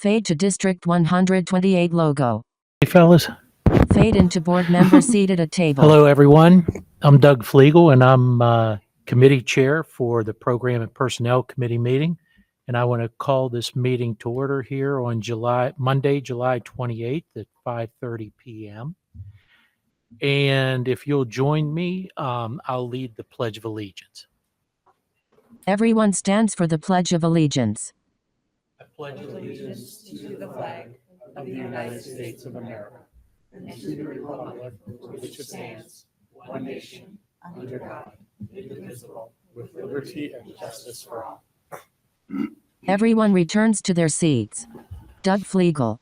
Fade to District 128 logo. Hey, fellas. Fade into board member seated at table. Hello, everyone. I'm Doug Flegel, and I'm committee chair for the Program and Personnel Committee meeting. And I want to call this meeting to order here on Monday, July 28th at 5:30 p.m. And if you'll join me, I'll lead the Pledge of Allegiance. Everyone stands for the Pledge of Allegiance. I pledge allegiance to the flag of the United States of America and to the republic for which it stands, one nation, under God, indivisible, with liberty and justice for all. Everyone returns to their seats. Doug Flegel.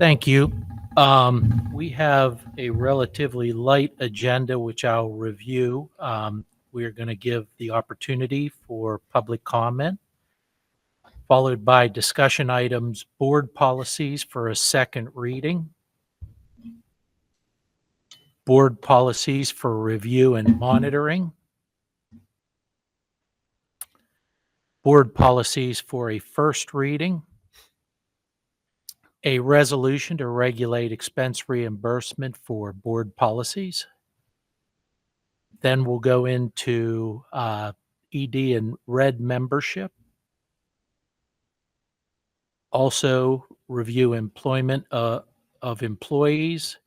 Thank you. We have a relatively light agenda, which I'll review. We are going to give the opportunity for public comment, followed by discussion items, board policies for a second reading, board policies for review and monitoring, board policies for a first reading, a resolution to regulate expense reimbursement for board policies. Then we'll go into ED and RED membership. Also review employment of employees,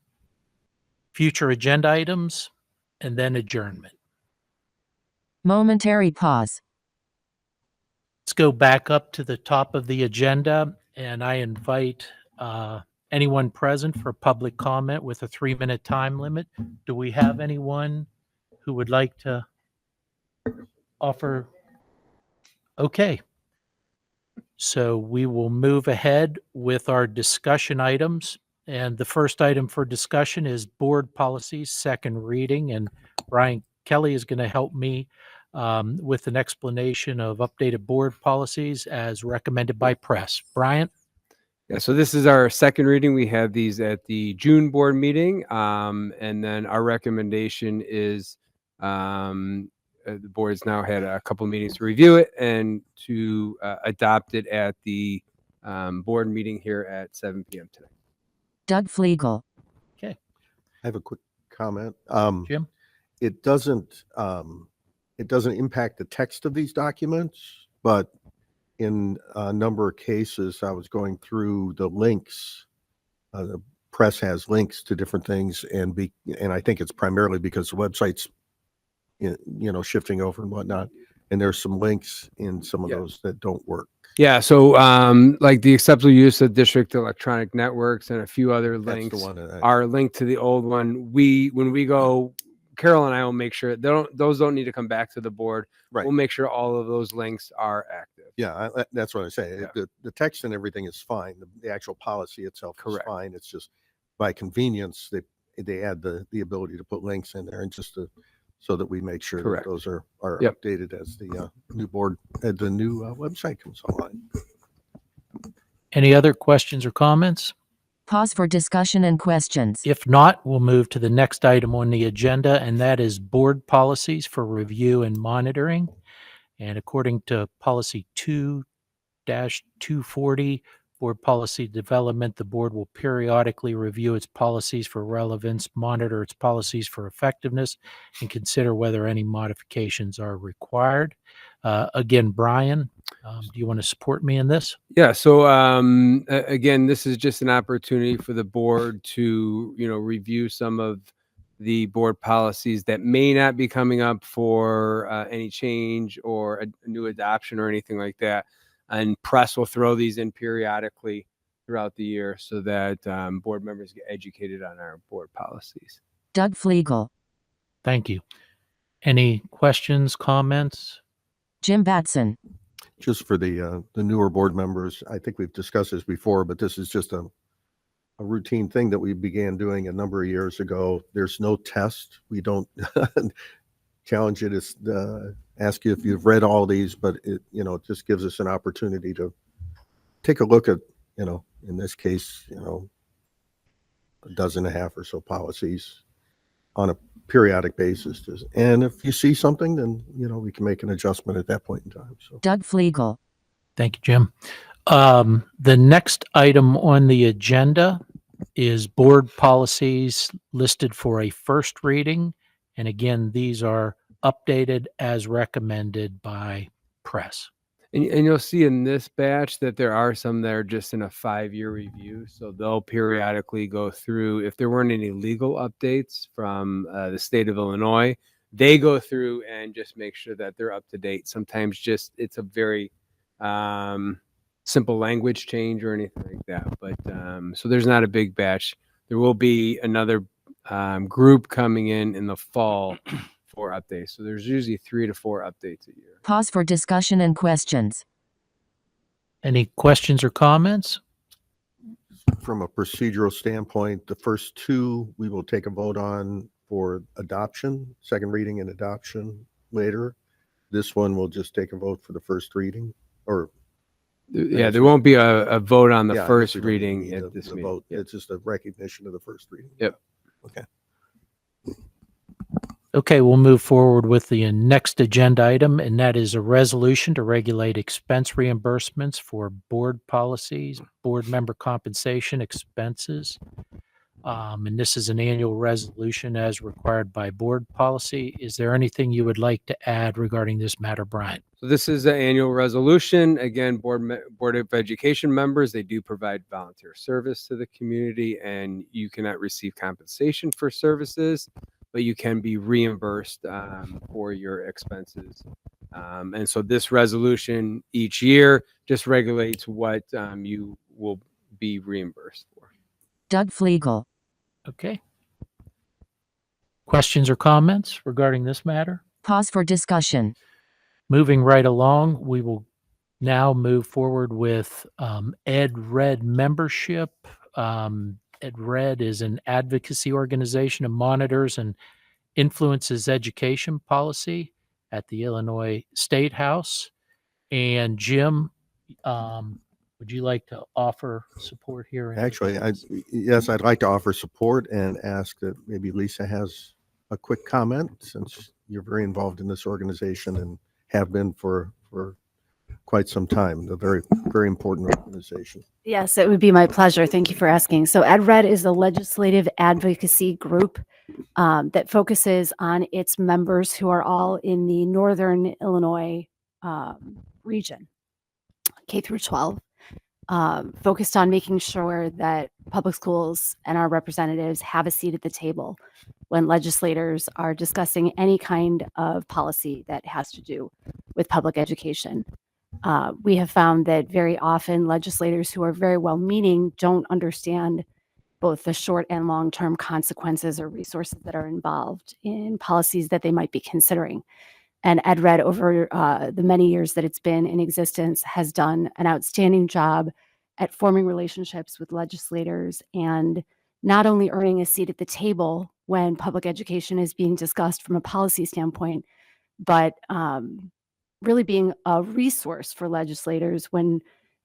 future agenda items, and then adjournment. Momentary pause. Let's go back up to the top of the agenda, and I invite anyone present for public comment with a 3-minute time limit. Do we have anyone who would like to offer? Okay. So we will move ahead with our discussion items. And the first item for discussion is board policies, second reading. And Brian Kelly is going to help me with an explanation of updated board policies as recommended by press. Brian? Yeah, so this is our second reading. We had these at the June board meeting. And then our recommendation is the board's now had a couple meetings to review it and to adopt it at the board meeting here at 7 p.m. today. Doug Flegel. Okay. I have a quick comment. Jim? It doesn't impact the text of these documents, but in a number of cases, I was going through the links. The press has links to different things, and I think it's primarily because the website's shifting over and whatnot. And there's some links in some of those that don't work. Yeah, so like the acceptable use of district electronic networks and a few other links are linked to the old one. When we go, Carol and I will make sure those don't need to come back to the board. Right. We'll make sure all of those links are active. Yeah, that's what I say. Yeah. The text and everything is fine. The actual policy itself is fine. It's just by convenience they add the ability to put links in there and just so that we make sure that those are updated as the new website comes online. Any other questions or comments? Pause for discussion and questions. If not, we'll move to the next item on the agenda, and that is board policies for review and monitoring. And according to policy 2-240, board policy development, the board will periodically review its policies for relevance, monitor its policies for effectiveness, and consider whether any modifications are required. Again, Brian, do you want to support me in this? Yeah. So again, this is just an opportunity for the board to, review some of the board policies that may not be coming up for any change or a new adoption or anything like that. And press will throw these in periodically throughout the year so that board members get educated on our board policies. Doug Flegel. Thank you. Any questions, comments? Jim Batson. Just for the newer board members, I think we've discussed this before, but this is just a routine thing that we began doing a number of years ago. There's no test. We don't challenge you to ask you if you've read all these, but it just gives us an opportunity to take a look at, in this case, a dozen and a half or so policies on a periodic basis. And if you see something, then, we can make an adjustment at that point in time. So. Doug Flegel. Thank you, Jim. The next item on the agenda is board policies listed for a first reading. And again, these are updated as recommended by press. And you'll see in this batch that there are some that are just in a 5-year review. So they'll periodically go through, if there weren't any legal updates from the state of Illinois, they go through and just make sure that they're up to date. Sometimes just it's a very simple language change or anything like that. But so there's not a big batch. There will be another group coming in the fall for updates. So there's usually 3 to 4 updates a year. Pause for discussion and questions. Any questions or comments? From a procedural standpoint, the first 2 we will take a vote on for adoption, second reading and adoption later. This one we'll just take a vote for the first reading, or Yeah, there won't be a vote on the yeah, I guess first we don't reading need at this the meeting. vote. Yep. It's just a recognition of the first reading. Yep. Okay. Okay, we'll move forward with the next agenda item, and that is a resolution to regulate expense reimbursements for board policies, board member compensation expenses. And this is an annual resolution as required by board policy. Is there anything you would like to add regarding this matter, Brian? So this is an annual resolution. Again, Board of Education members, they do provide volunteer service to the community, and you cannot receive compensation for services, but you can be reimbursed for your expenses. And so this resolution each year just regulates what you will be reimbursed for. Doug Flegel. Okay. Questions or comments regarding this matter? Pause for discussion. Moving right along, we will now move forward with Ed Red membership. Ed Red is an advocacy organization that monitors and influences education policy at the Illinois State House. And Jim, would you like to offer support here? Actually, yes, I'd like to offer support and ask that maybe Lisa has a quick comment, since you're very involved in this organization and have been for quite some time. A very, very important organization. Yes, it would be my pleasure. Thank you for asking. So EdRed is a legislative advocacy group that focuses on its members who are all in the Northern Illinois region, K through 12, focused on making sure that public schools and our representatives have a seat at the table when legislators are discussing any kind of policy that has to do with public education. We have found that very often legislators who are very well-meaning don't understand both the short and long-term consequences or resources that are involved in policies that they might be considering. And EdRed, over the many years that it's been in existence, has done an outstanding job at forming relationships with legislators and not only earning a seat at the table when public education is being discussed from a policy standpoint, but really being a resource for legislators when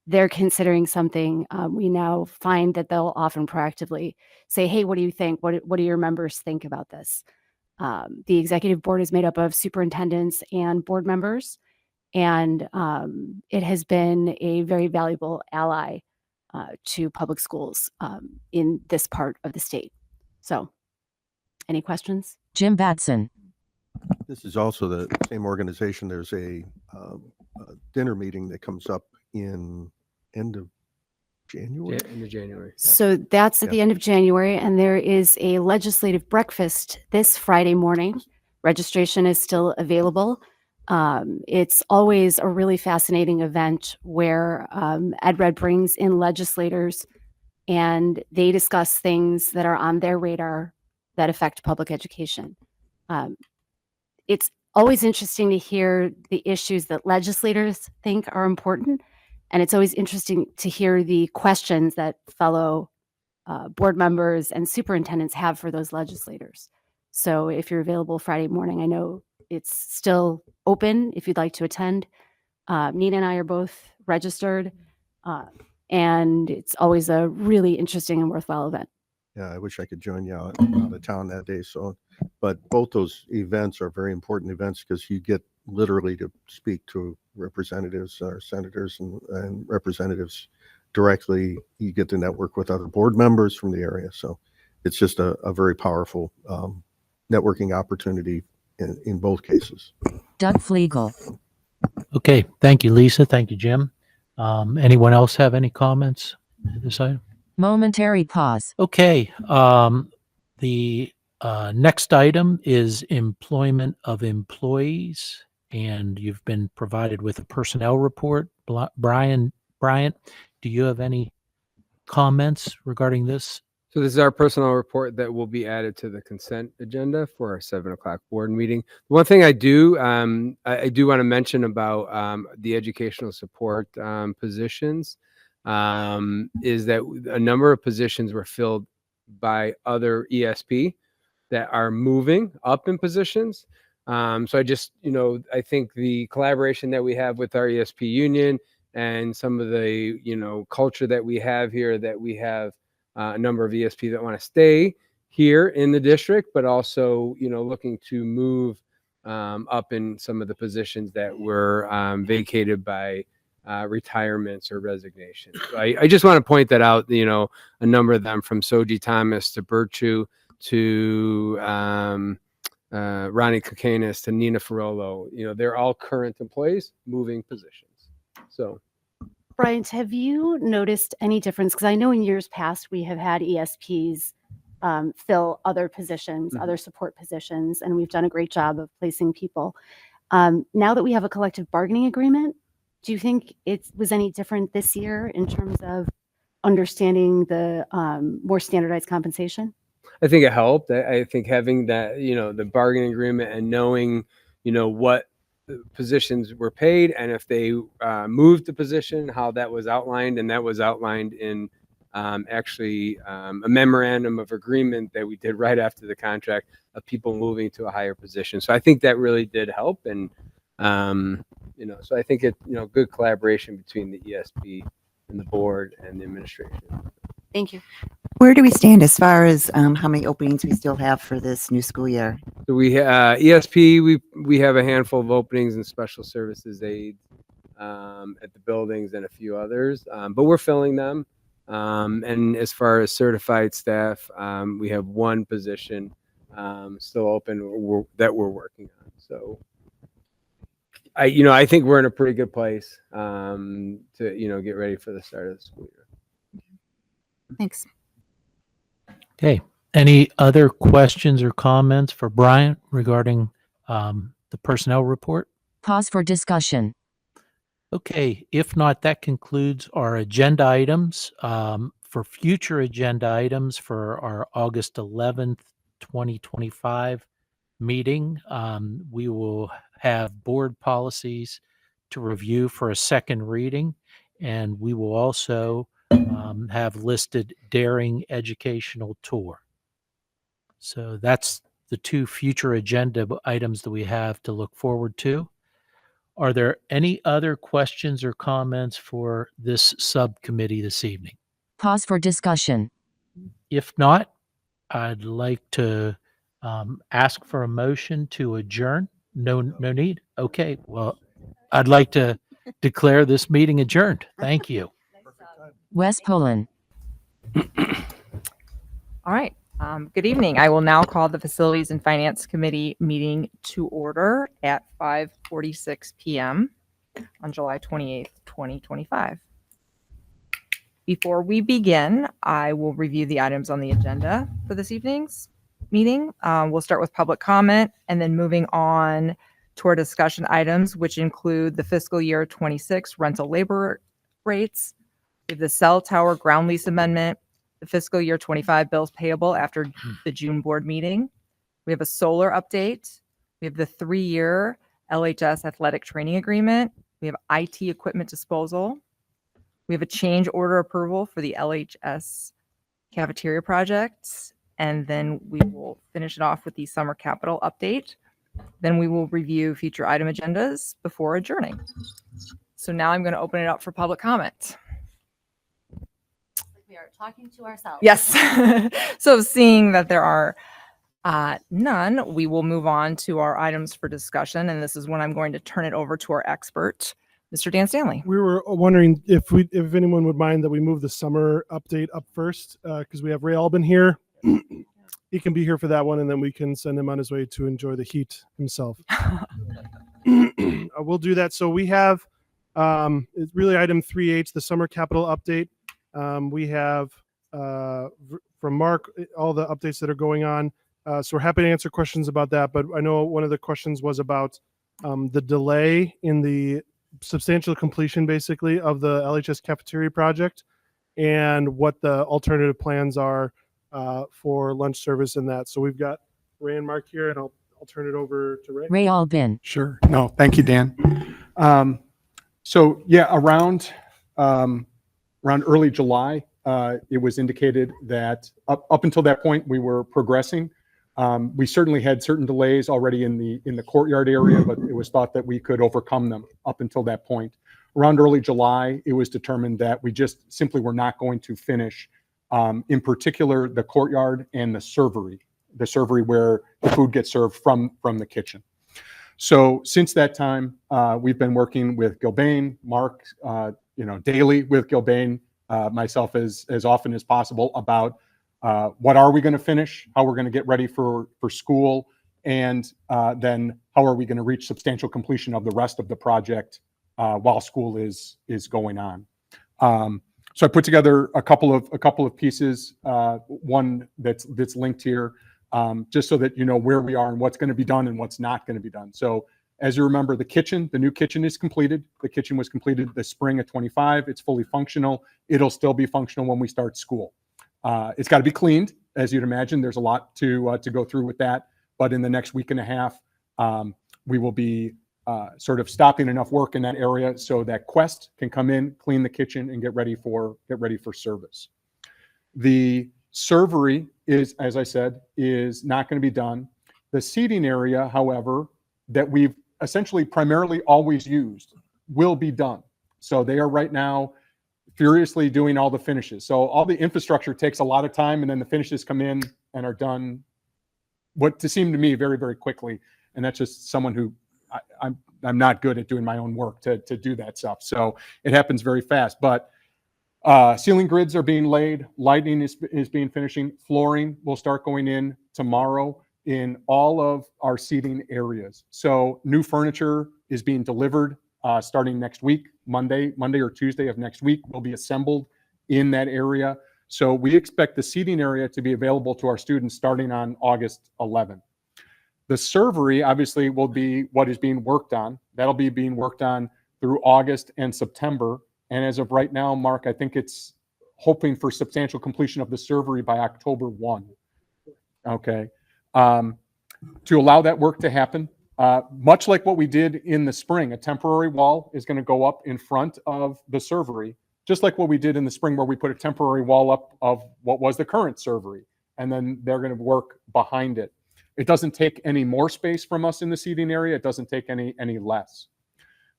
they're considering something. We now find that they'll often proactively say, hey, what do you think? What do your members think about this? The executive board is made up of superintendents and board members, and it has been a very valuable ally to public schools in this part of the state. So, any questions? Jim Batson. This is also the same organization. There's a dinner meeting that comes up in end of January. End of January. Yep. So that's at the end of January, and there is a legislative breakfast this Friday morning. Registration is still available. It's always a really fascinating event where EdRed brings in legislators and they discuss things that are on their radar that affect public education. It's always interesting to hear the issues that legislators think are important. And it's always interesting to hear the questions that fellow board members and superintendents have for those legislators. So if you're available Friday morning, I know it's still open if you'd like to attend. Nina and I are both registered, and it's always a really interesting and worthwhile event. Yeah, I wish I could join you out of town that day. So, but both those events are very important events because you get literally to speak to representatives or senators and representatives directly. You get to network with other board members from the area. So it's just a very powerful networking opportunity in both cases. Doug Flegel. Okay, thank you, Lisa. Thank you, Jim. Anyone else have any comments to this item? Momentary pause. Okay, the next item is employment of employees, and you've been provided with a personnel report. Bryant, do you have any comments regarding this? So this is our personnel report that will be added to the consent agenda for our 7:00 board meeting. One thing I do want to mention about the educational support positions is that a number of positions were filled by other ESP that are moving up in positions. So I just, I think the collaboration that we have with our ESP union and some of the, culture that we have here, that we have a number of ESP that want to stay here in the district, but also, looking to move up in some of the positions that were vacated by retirements or resignations. So I just want to point that out, a number of them from Soji Thomas to Birchu to Ronnie Kokanis to Nina Ferrolo, they're all current employees moving positions. So Bryant, have you noticed any difference? Because I know in years past we have had ESPs fill other positions, other support positions, and we've done a great job of placing people. Now that we have a collective bargaining agreement, do you think it was any different this year in terms of understanding the more standardized compensation? I think it helped. I think having that, the bargaining agreement and knowing, what positions were paid, and if they moved the position, how that was outlined, and that was outlined in actually a memorandum of agreement that we did right after the contract of people moving to a higher position. So I think that really did help, and so I think it, good collaboration between the ESP and the board and the administration. Thank you. Where do we stand as far as how many openings we still have for this new school year? So we ESP, we have a handful of openings in special services aides at the buildings and a few others, but we're filling them. And as far as certified staff, we have one position still open that we're working on. So I think we're in a pretty good place to get ready for the start of the school year. Thanks. Okay, any other questions or comments for Bryant regarding the personnel report? Pause for discussion. Okay, if not, that concludes our agenda items. For future agenda items for our August 11th, 2025 meeting, we will have board policies to review for a second reading, and we will also have listed Daring Educational Tour. So that's the two future agenda items that we have to look forward to. Are there any other questions or comments for this subcommittee this evening? Pause for discussion. If not, I'd like to ask for a motion to adjourn. No need? Okay, well, I'd like to declare this meeting adjourned. Thank you. Wes Poland. All right. Good evening. I will now call the Facilities and Finance Committee meeting to order at 5:46 p.m. on July 28th, 2025. Before we begin, I will review the items on the agenda for this evening's meeting. We'll start with public comment and then moving on to our discussion items, which include the fiscal year 26 rental labor rates, we have the cell tower ground lease amendment, the fiscal year 25 bills payable after the June board meeting. We have a solar update. We have the 3-year LHS athletic training agreement. We have IT equipment disposal. We have a change order approval for the LHS cafeteria projects. And then we will finish it off with the summer capital update. Then we will review future item agendas before adjourning. So now I'm going to open it up for public comment. We are talking to ourselves. Yes. So seeing that there are None. We will move on to our items for discussion, and this is when I'm going to turn it over to our expert, Mr. Dan Stanley. We were wondering if anyone would mind that we move the summer update up first, because we have Ray Albin here. He can be here for that one, and then we can send him on his way to enjoy the heat himself. We'll do that. So we have it's really item 3H, the summer capital update. We have from Mark all the updates that are going on. So we're happy to answer questions about that. But I know one of the questions was about the delay in the substantial completion, basically, of the LHS cafeteria project, and what the alternative plans are for lunch service and that. So we've got Ray and Mark here, and I'll turn it over to Ray. Ray Albin. Sure. No, thank you, Dan. So yeah, around early July, it was indicated that up until that point we were progressing. We certainly had certain delays already in the courtyard area, but it was thought that we could overcome them up until that point. Around early July, it was determined that we just simply were not going to finish, in particular, the courtyard and the servery where the food gets served from the kitchen. So since that time, we've been working with Gilbane, Mark, daily with Gilbane, myself as often as possible about what are we going to finish, how we're going to get ready for school, and then how are we going to reach substantial completion of the rest of the project while school is going on. So I put together a couple of pieces, one that's linked here, just so that you know where we are and what's going to be done and what's not going to be done. So as you remember, the new kitchen is completed. The kitchen was completed the spring of 25. It's fully functional. It'll still be functional when we start school. It's got to be cleaned, as you'd imagine. There's a lot to go through with that. But in the next week and a half, we will be sort of stopping enough work in that area so that Quest can come in, clean the kitchen, and get ready for service. The servery is, as I said, is not going to be done. The seating area, however, that we've essentially primarily always used will be done. So they are right now furiously doing all the finishes. So all the infrastructure takes a lot of time, and then the finishes come in and are done what to seem to me very, very quickly. And that's just someone who I'm not good at doing my own work to do that stuff. So it happens very fast. But ceiling grids are being laid. Lighting is being finishing. Flooring will start going in tomorrow in all of our seating areas. So new furniture is being delivered starting next week. Monday or Tuesday of next week will be assembled in that area. So we expect the seating area to be available to our students starting on August 11th. The servery obviously will be what is being worked on. That'll be being worked on through August and September. And as of right now, Mark, I think it's hoping for substantial completion of the servery by October 1. Okay. To allow that work to happen, much like what we did in the spring, a temporary wall is going to go up in front of the servery, just like what we did in the spring where we put a temporary wall up of what was the current servery, and then they're going to work behind it. It doesn't take any more space from us in the seating area. It doesn't take any less.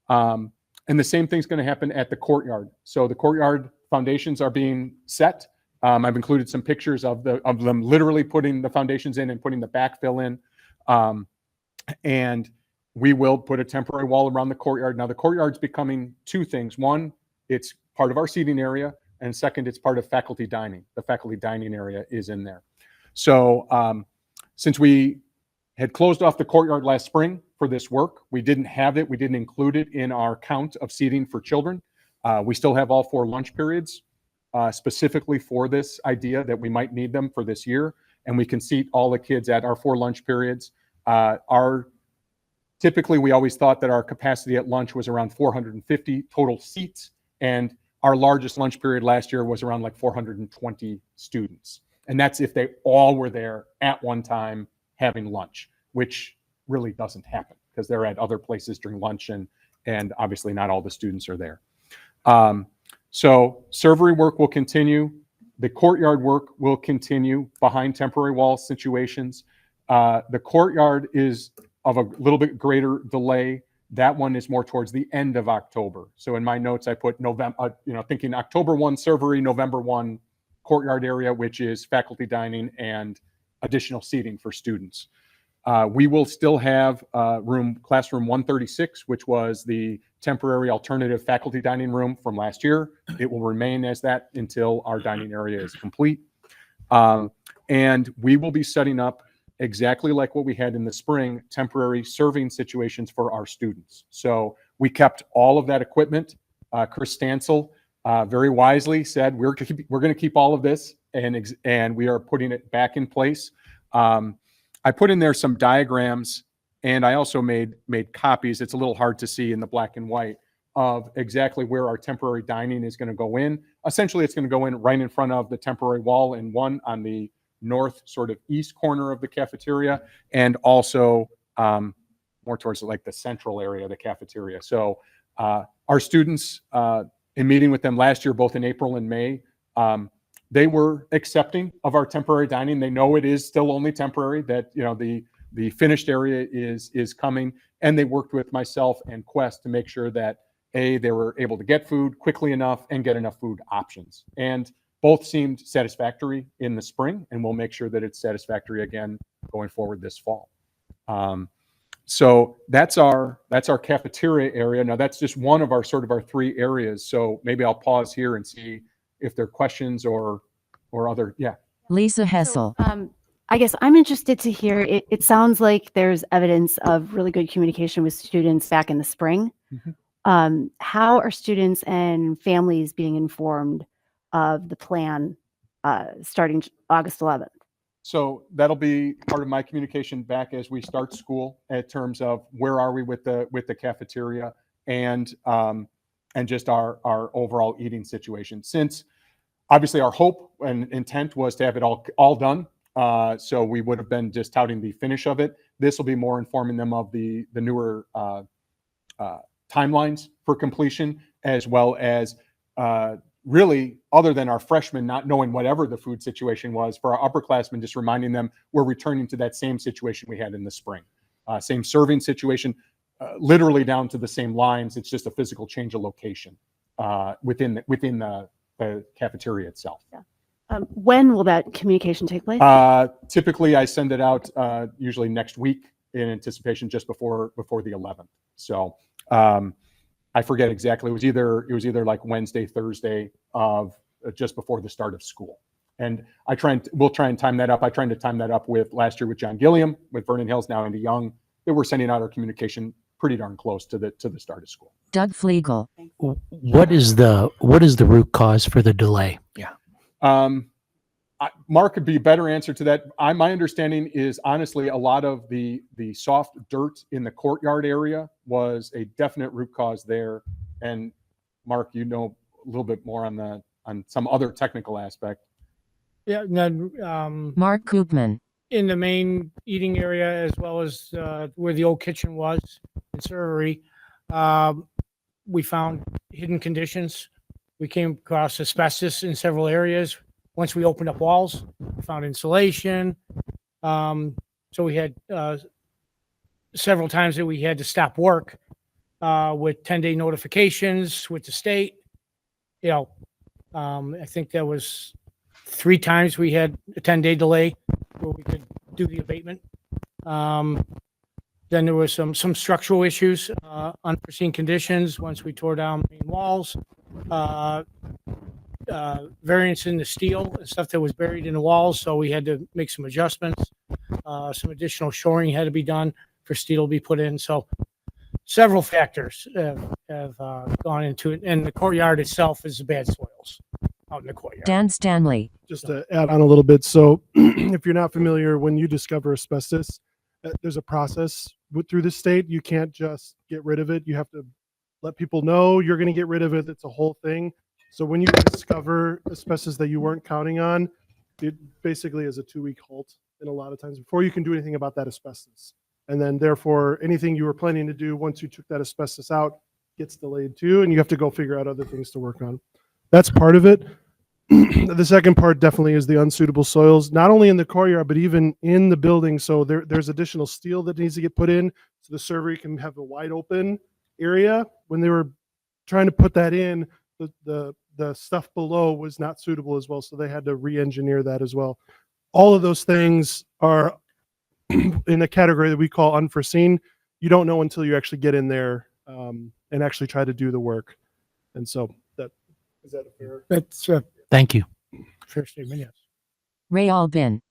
And the same thing's going to happen at the courtyard. So the courtyard foundations are being set. I've included some pictures of them literally putting the foundations in and putting the backfill in. And we will put a temporary wall around the courtyard. Now the courtyard's becoming two things. One, it's part of our seating area. And second, it's part of faculty dining. The faculty dining area is in there. So since we had closed off the courtyard last spring for this work, we didn't have it. We didn't include it in our count of seating for children. We still have all 4 lunch periods specifically for this idea that we might need them for this year. And we can seat all the kids at our 4 lunch periods. Typically, we always thought that our capacity at lunch was around 450 total seats. And our largest lunch period last year was around like 420 students. And that's if they all were there at one time having lunch, which really doesn't happen because they're at other places during lunch, and obviously not all the students are there. So servery work will continue. The courtyard work will continue behind temporary wall situations. The courtyard is of a little bit greater delay. That one is more towards the end of October. So in my notes, I put November, thinking October 1 servery, November 1 courtyard area, which is faculty dining and additional seating for students. We will still have classroom 136, which was the temporary alternative faculty dining room from last year. It will remain as that until our dining area is complete. And we will be setting up exactly like what we had in the spring, temporary serving situations for our students. So we kept all of that equipment. Chris Stansel very wisely said, we're going to keep all of this, and we are putting it back in place. I put in there some diagrams, and I also made copies. It's a little hard to see in the black and white of exactly where our temporary dining is going to go in. Essentially, it's going to go in right in front of the temporary wall in one on the north sort of east corner of the cafeteria, and also more towards like the central area of the cafeteria. So our students, in meeting with them last year, both in April and May, they were accepting of our temporary dining. They know it is still only temporary, that the finished area is coming, and they worked with myself and Quest to make sure that they were able to get food quickly enough and get enough food options. And both seemed satisfactory in the spring, and we'll make sure that it's satisfactory again going forward this fall. So that's our cafeteria area. Now that's just one of our our three areas. So maybe I'll pause here and see if there are questions or other. Yeah. Lisa Hessel. I guess I'm interested to hear, it sounds like there's evidence of really good communication with students back in the spring. Mm-hmm. How are students and families being informed of the plan starting August 11th? So that'll be part of my communication back as we start school, in terms of where are we with the cafeteria and just our overall eating situation. Since obviously our hope and intent was to have it all done, so we would have been just touting the finish of it. This will be more informing them of the newer timelines for completion, as well as really, other than our freshmen not knowing whatever the food situation was, for our upperclassmen, just reminding them we're returning to that same situation we had in the spring. Same serving situation, literally down to the same lines. It's just a physical change of location within the cafeteria itself. Yeah. When will that communication take place? Typically, I send it out usually next week in anticipation, just before the 11th. So I forget exactly. It was either like Wednesday, Thursday of just before the start of school. And we'll try and time that up. I tried to time that up with last year with John Gilliam, with Vernon Hills, now Andy Young, that we're sending out our communication pretty darn close to the start of school. Doug Flegel. What is the root cause for the delay? Yeah. Mark could be a better answer to that. My understanding is honestly a lot of the soft dirt in the courtyard area was a definite root cause there. And Mark, you know a little bit more on some other technical aspect. Yeah, Mark Koopman. in the main eating area, as well as where the old kitchen was in servery, we found hidden conditions. We came across asbestos in several areas. Once we opened up walls, we found insulation. So we had several times that we had to stop work with 10-day notifications with the state. I think there was 3 times we had a 10-day delay where we could do the abatement. Then there was some structural issues, unforeseen conditions once we tore down main walls, variance in the steel and stuff that was buried in the walls. So we had to make some adjustments. Some additional shoring had to be done for steel to be put in. So several factors have gone into it. And the courtyard itself is bad soils out in the courtyard. Dan Stanley. Just to add on a little bit. So if you're not familiar, when you discover asbestos, there's a process through the state. You can't just get rid of it. You have to let people know you're going to get rid of it. It's a whole thing. So when you discover asbestos that you weren't counting on, it basically is a 2-week halt. And a lot of times before you can do anything about that asbestos. And then therefore anything you were planning to do once you took that asbestos out gets delayed too. And you have to go figure out other things to work on. That's part of it. The second part definitely is the unsuitable soils, not only in the courtyard, but even in the building. So there's additional steel that needs to get put in so the server can have a wide open area. When they were trying to put that in, the stuff below was not suitable as well. So they had to re-engineer that as well. all of those things are in a category that we call unforeseen. You don't know until you actually get in there and actually try to do the work. And so is that a fair? That's a Thank you. fair statement, yes. Ray Albin.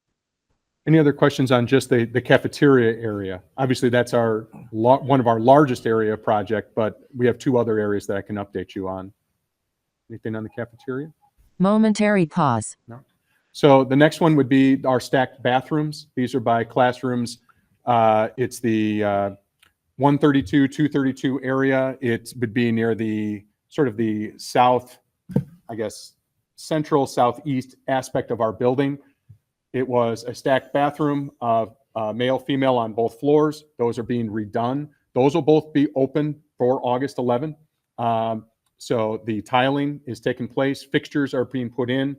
Any other questions on just the cafeteria area? Obviously, that's one of our largest area project, but we have 2 other areas that I can update you on. Anything on the cafeteria? Momentary pause. No. So the next one would be our stacked bathrooms. These are by classrooms. It's the 132, 232 area. It would be near the sort of the south, I guess, central southeast aspect of our building. It was a stacked bathroom, male, female on both floors. Those are being redone. Those will both be open for August 11th. So the tiling is taking place. Fixtures are being put in.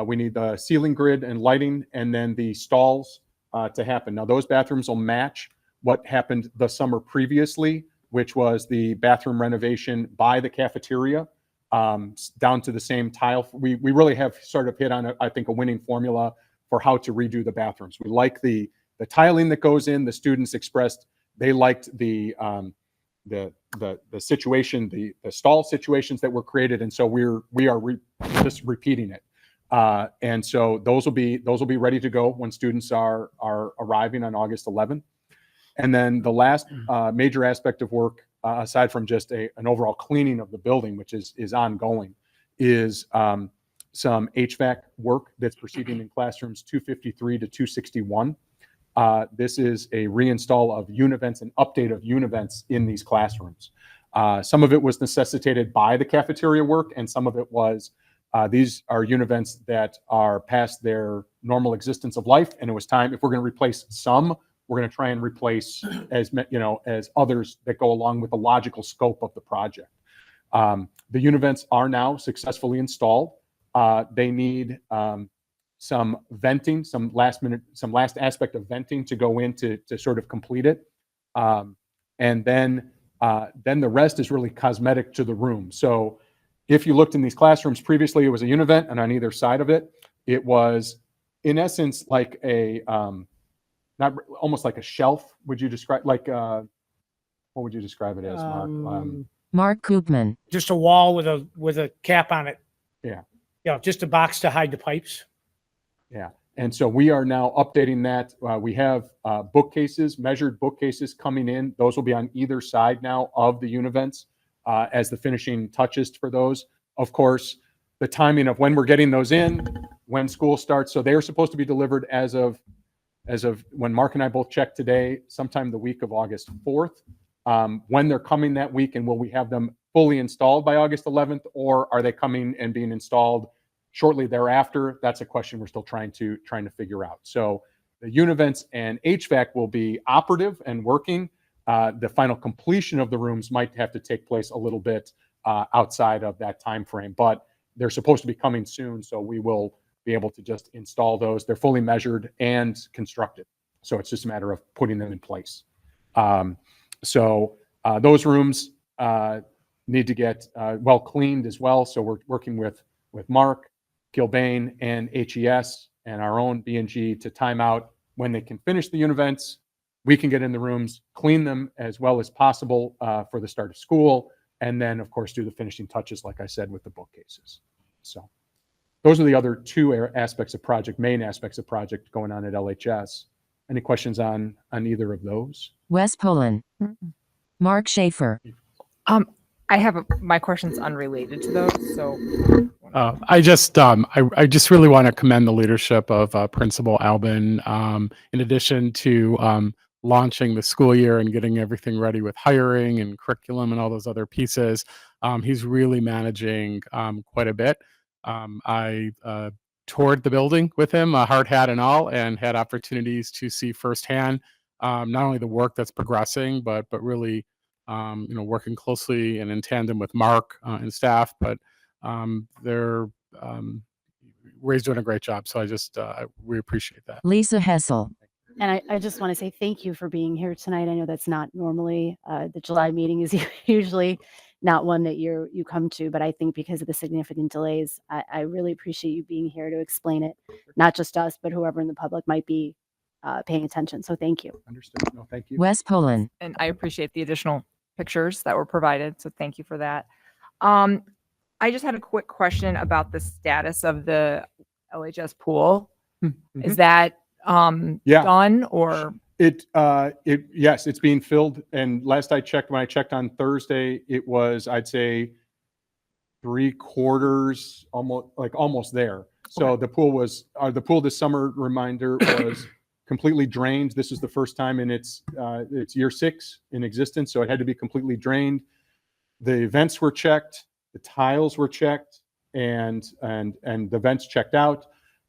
We need the ceiling grid and lighting, and then the stalls to happen. Now, those bathrooms will match what happened the summer previously, which was the bathroom renovation by the cafeteria, down to the same tile. We really have sort of hit on, I think, a winning formula for how to redo the bathrooms. We like the tiling that goes in. The students expressed they liked the situation, the stall situations that were created, and so we are just repeating it. And so those will be ready to go when students are arriving on August 11th. And then the last major aspect of work, aside from just an overall cleaning of the building, which is ongoing, is some HVAC work that's proceeding in classrooms 253 to 261. This is a reinstall of univents and update of univents in these classrooms. Some of it was necessitated by the cafeteria work, and some of it was these are univents that are past their normal existence of life, and it was time, if we're going to replace some, we're going to try and replace as others that go along with the logical scope of the project. The univents are now successfully installed. They need some venting, some last aspect of venting to go in to sort of complete it. And then the rest is really cosmetic to the room. So if you looked in these classrooms previously, it was a univent, and on either side of it, it was in essence like almost like a shelf. Would you describe what would you describe it as, Mark? Mark Koopman. Just a wall with a cap on it. Yeah. Yeah, just a box to hide the pipes. Yeah. And so we are now updating that. We have bookcases, measured bookcases coming in. Those will be on either side now of the univents as the finishing touches for those. Of course, the timing of when we're getting those in, when school starts. So they're supposed to be delivered as of when Mark and I both checked today, sometime the week of August 4th. When they're coming that week, and will we have them fully installed by August 11th, or are they coming and being installed shortly thereafter? That's a question we're still trying to figure out. So the univents and HVAC will be operative and working. The final completion of the rooms might have to take place a little bit outside of that time frame, but they're supposed to be coming soon, so we will be able to just install those. They're fully measured and constructed, so it's just a matter of putting them in place. So those rooms need to get well cleaned as well. So we're working with Mark, Gilbane, and HES and our own B&G to time out when they can finish the univents. We can get in the rooms, clean them as well as possible for the start of school, and then, of course, do the finishing touches, like I said, with the bookcases. So those are the other 2 main aspects of project going on at LHS. Any questions on either of those? Wes Poland. Mark Schaefer. I have my question's unrelated to those, so. I just really want to commend the leadership of Principal Albin. In addition to launching the school year and getting everything ready with hiring and curriculum and all those other pieces, he's really managing quite a bit. I toured the building with him, hard hat and all, and had opportunities to see firsthand not only the work that's progressing, but really working closely and in tandem with Mark and staff. But Ray's doing a great job, so we appreciate that. Lisa Hessel. And I just want to say thank you for being here tonight. I know that's not normally the July meeting is usually not one that you come to, but I think because of the significant delays, I really appreciate you being here to explain it, not just us, but whoever in the public might be paying attention. So thank you. Understood. No, thank you. West Poland. And I appreciate the additional pictures that were provided. So thank you for that. I just had a quick question about the status of the LHS pool. Is that Yeah. done or? Yes, it's being filled. And last I checked, when I checked on Thursday, it was, I'd say 3/4, almost there. So the pool this summer, reminder, was completely drained. This is the first time in its year 6 in existence. So it had to be completely drained. The vents were checked, the tiles were checked, and the vents checked out.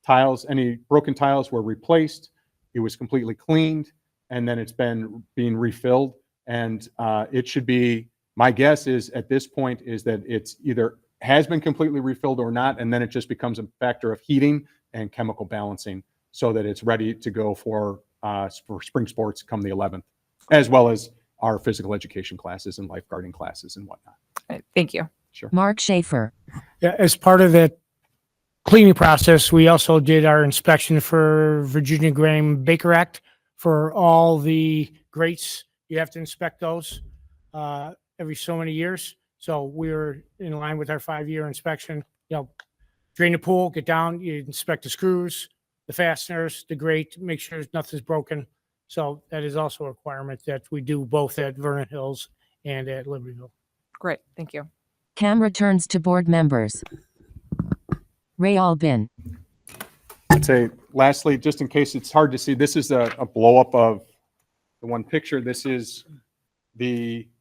Any broken tiles were replaced. It was completely cleaned, and then it's been being refilled. And it should be, my guess is at this point is that it's either has been completely refilled or not, and then it just becomes a factor of heating and chemical balancing so that it's ready to go for spring sports come the 11th, as well as our physical education classes and lifeguarding classes and whatnot. Thank you. Sure. Mark Schaefer. Yeah, as part of that cleaning process, we also did our inspection for Virginia Graham Baker Act for all the grates. You have to inspect those every so many years. So we're in line with our 5-year inspection. Drain the pool, get down, you inspect the screws, the fasteners, the grate, make sure nothing's broken. So that is also a requirement that we do both at Vernon Hills and at Libertyville. Great. Thank you. Cam returns to board members. Ray Albin. I'd say lastly, just in case it's hard to see, this is a blow up of the one picture. This is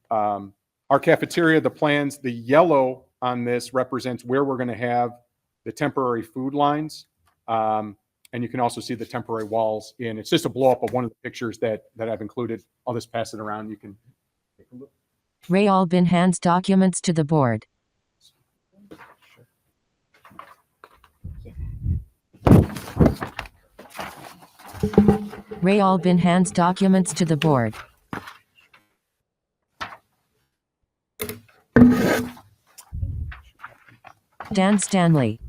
our cafeteria, the plans. The yellow on this represents where we're going to have the temporary food lines. And you can also see the temporary walls in. It's just a blow up of one of the pictures that I've included. I'll just pass it around. You can take a look. Ray Albin hands documents to the board. Ray Albin hands documents to the board. Dan Stanley.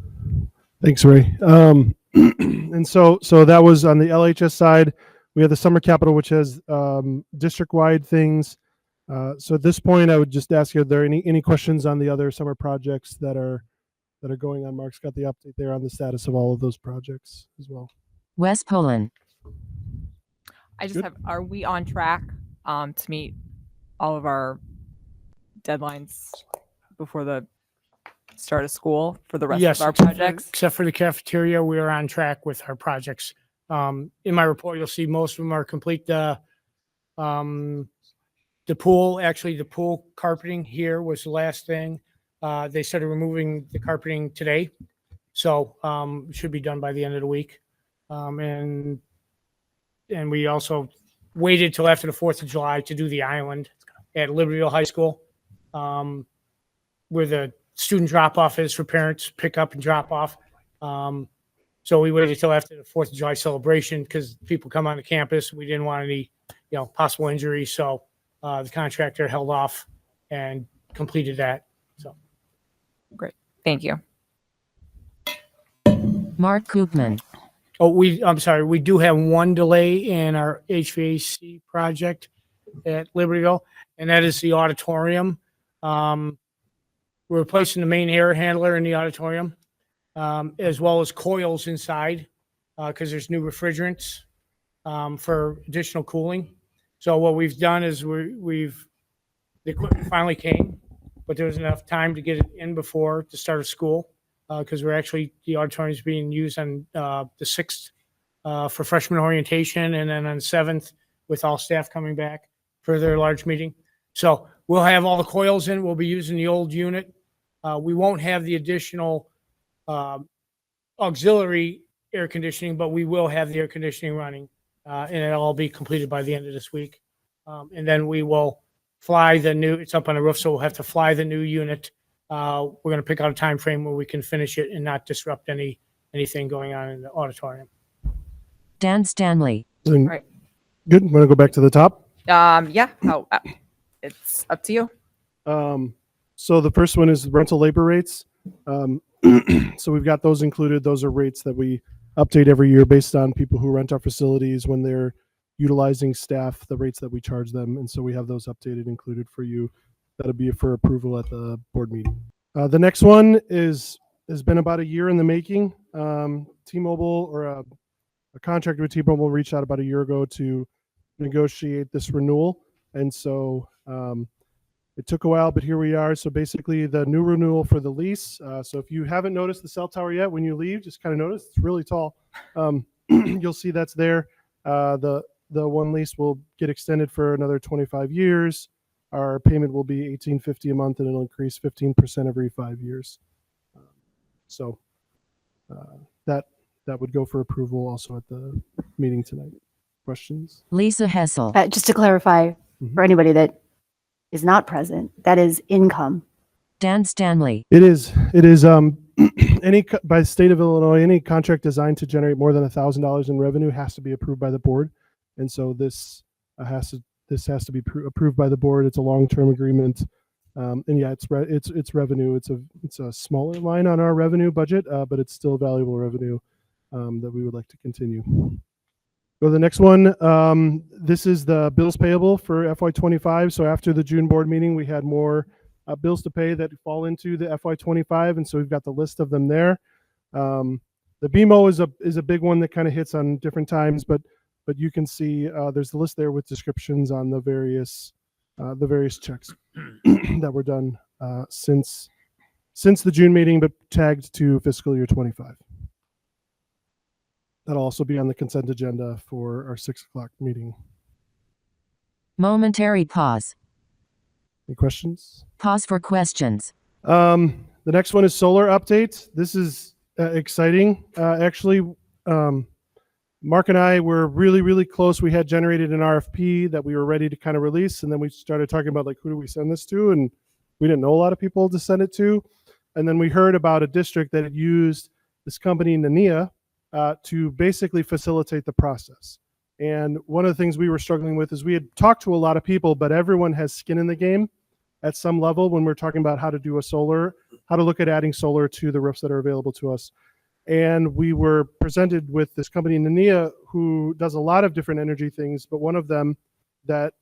Thanks, Ray. And so that was on the LHS side. We have the summer capital, which has district-wide things. So at this point, I would just ask you, are there any questions on the other summer projects that are going on? Mark's got the update there on the status of all of those projects as well. West Poland. I just are we on track to meet all of our deadlines before the start of school for the rest of our projects? Except for the cafeteria, we are on track with our projects. In my report, you'll see most of them are complete. The pool carpeting here was the last thing. They started removing the carpeting today. So it should be done by the end of the week. And we also waited till after the 4th of July to do the island at Libertyville High School, where the student drop-off is for parents, pick up and drop off. So we waited till after the 4th of July celebration because people come onto campus. We didn't want any, possible injuries. So the contractor held off and completed that. So great. Thank you. Mark Koopman. I'm sorry. We do have one delay in our HVAC project at Libertyville, and that is the auditorium. We're replacing the main air handler in the auditorium, as well as coils inside, because there's new refrigerants for additional cooling. So what we've done is the equipment finally came, but there was enough time to get it in before the start of school, because the auditorium is being used on the 6th for freshman orientation, and then on the 7th with all staff coming back for their large meeting. So we'll have all the coils in. We'll be using the old unit. We won't have the additional auxiliary air conditioning, but we will have the air conditioning running, and it'll all be completed by the end of this week. And then we will fly it's up on the roof, so we'll have to fly the new unit. We're going to pick out a time frame where we can finish it and not disrupt anything going on in the auditorium. Dan Stanley. Right. Good. Want to go back to the top? Yeah. It's up to you. So the first one is rental labor rates. So we've got those included. Those are rates that we update every year based on people who rent our facilities when they're utilizing staff, the rates that we charge them. And so we have those updated, included for you. That'll be for approval at the board meeting. The next one has been about a year in the making. T-Mobile, or a contractor with T-Mobile, reached out about a year ago to negotiate this renewal. And so it took a while, but here we are. So basically the new renewal for the lease. So if you haven't noticed the cell tower yet, when you leave, just kind of notice it's really tall. You'll see that's there. The one lease will get extended for another 25 years. Our payment will be $18.50 a month, and it'll increase 15% every 5 years. So that would go for approval also at the meeting tonight. Questions? Lisa Hessel. Just to clarify for anybody that is not present, that is income. Dan Stanley. It is by the state of Illinois, any contract designed to generate more than $1,000 in revenue has to be approved by the board. And so this has to be approved by the board. It's a long-term agreement. And yeah, it's revenue. It's a smaller line on our revenue budget, but it's still valuable revenue that we would like to continue. Go to the next one. This is the bills payable for FY25. So after the June board meeting, we had more bills to pay that fall into the FY25, and so we've got the list of them there. The BMO is a big one that kind of hits on different times, but you can see there's the list there with descriptions on the various checks that were done since the June meeting, but tagged to fiscal year 25. That'll also be on the consent agenda for our 6 o'clock meeting. Momentary pause. Any questions? Pause for questions. The next one is solar update. This is exciting. Actually, Mark and I were really, really close. We had generated an RFP that we were ready to kind of release, and then we started talking about, like, who do we send this to? And we didn't know a lot of people to send it to. And then we heard about a district that had used this company, Nania, to basically facilitate the process. And one of the things we were struggling with is we had talked to a lot of people, but everyone has skin in the game at some level when we're talking about how to do how to look at adding solar to the roofs that are available to us. And we were presented with this company, Nania, who does a lot of different energy things, but one of them that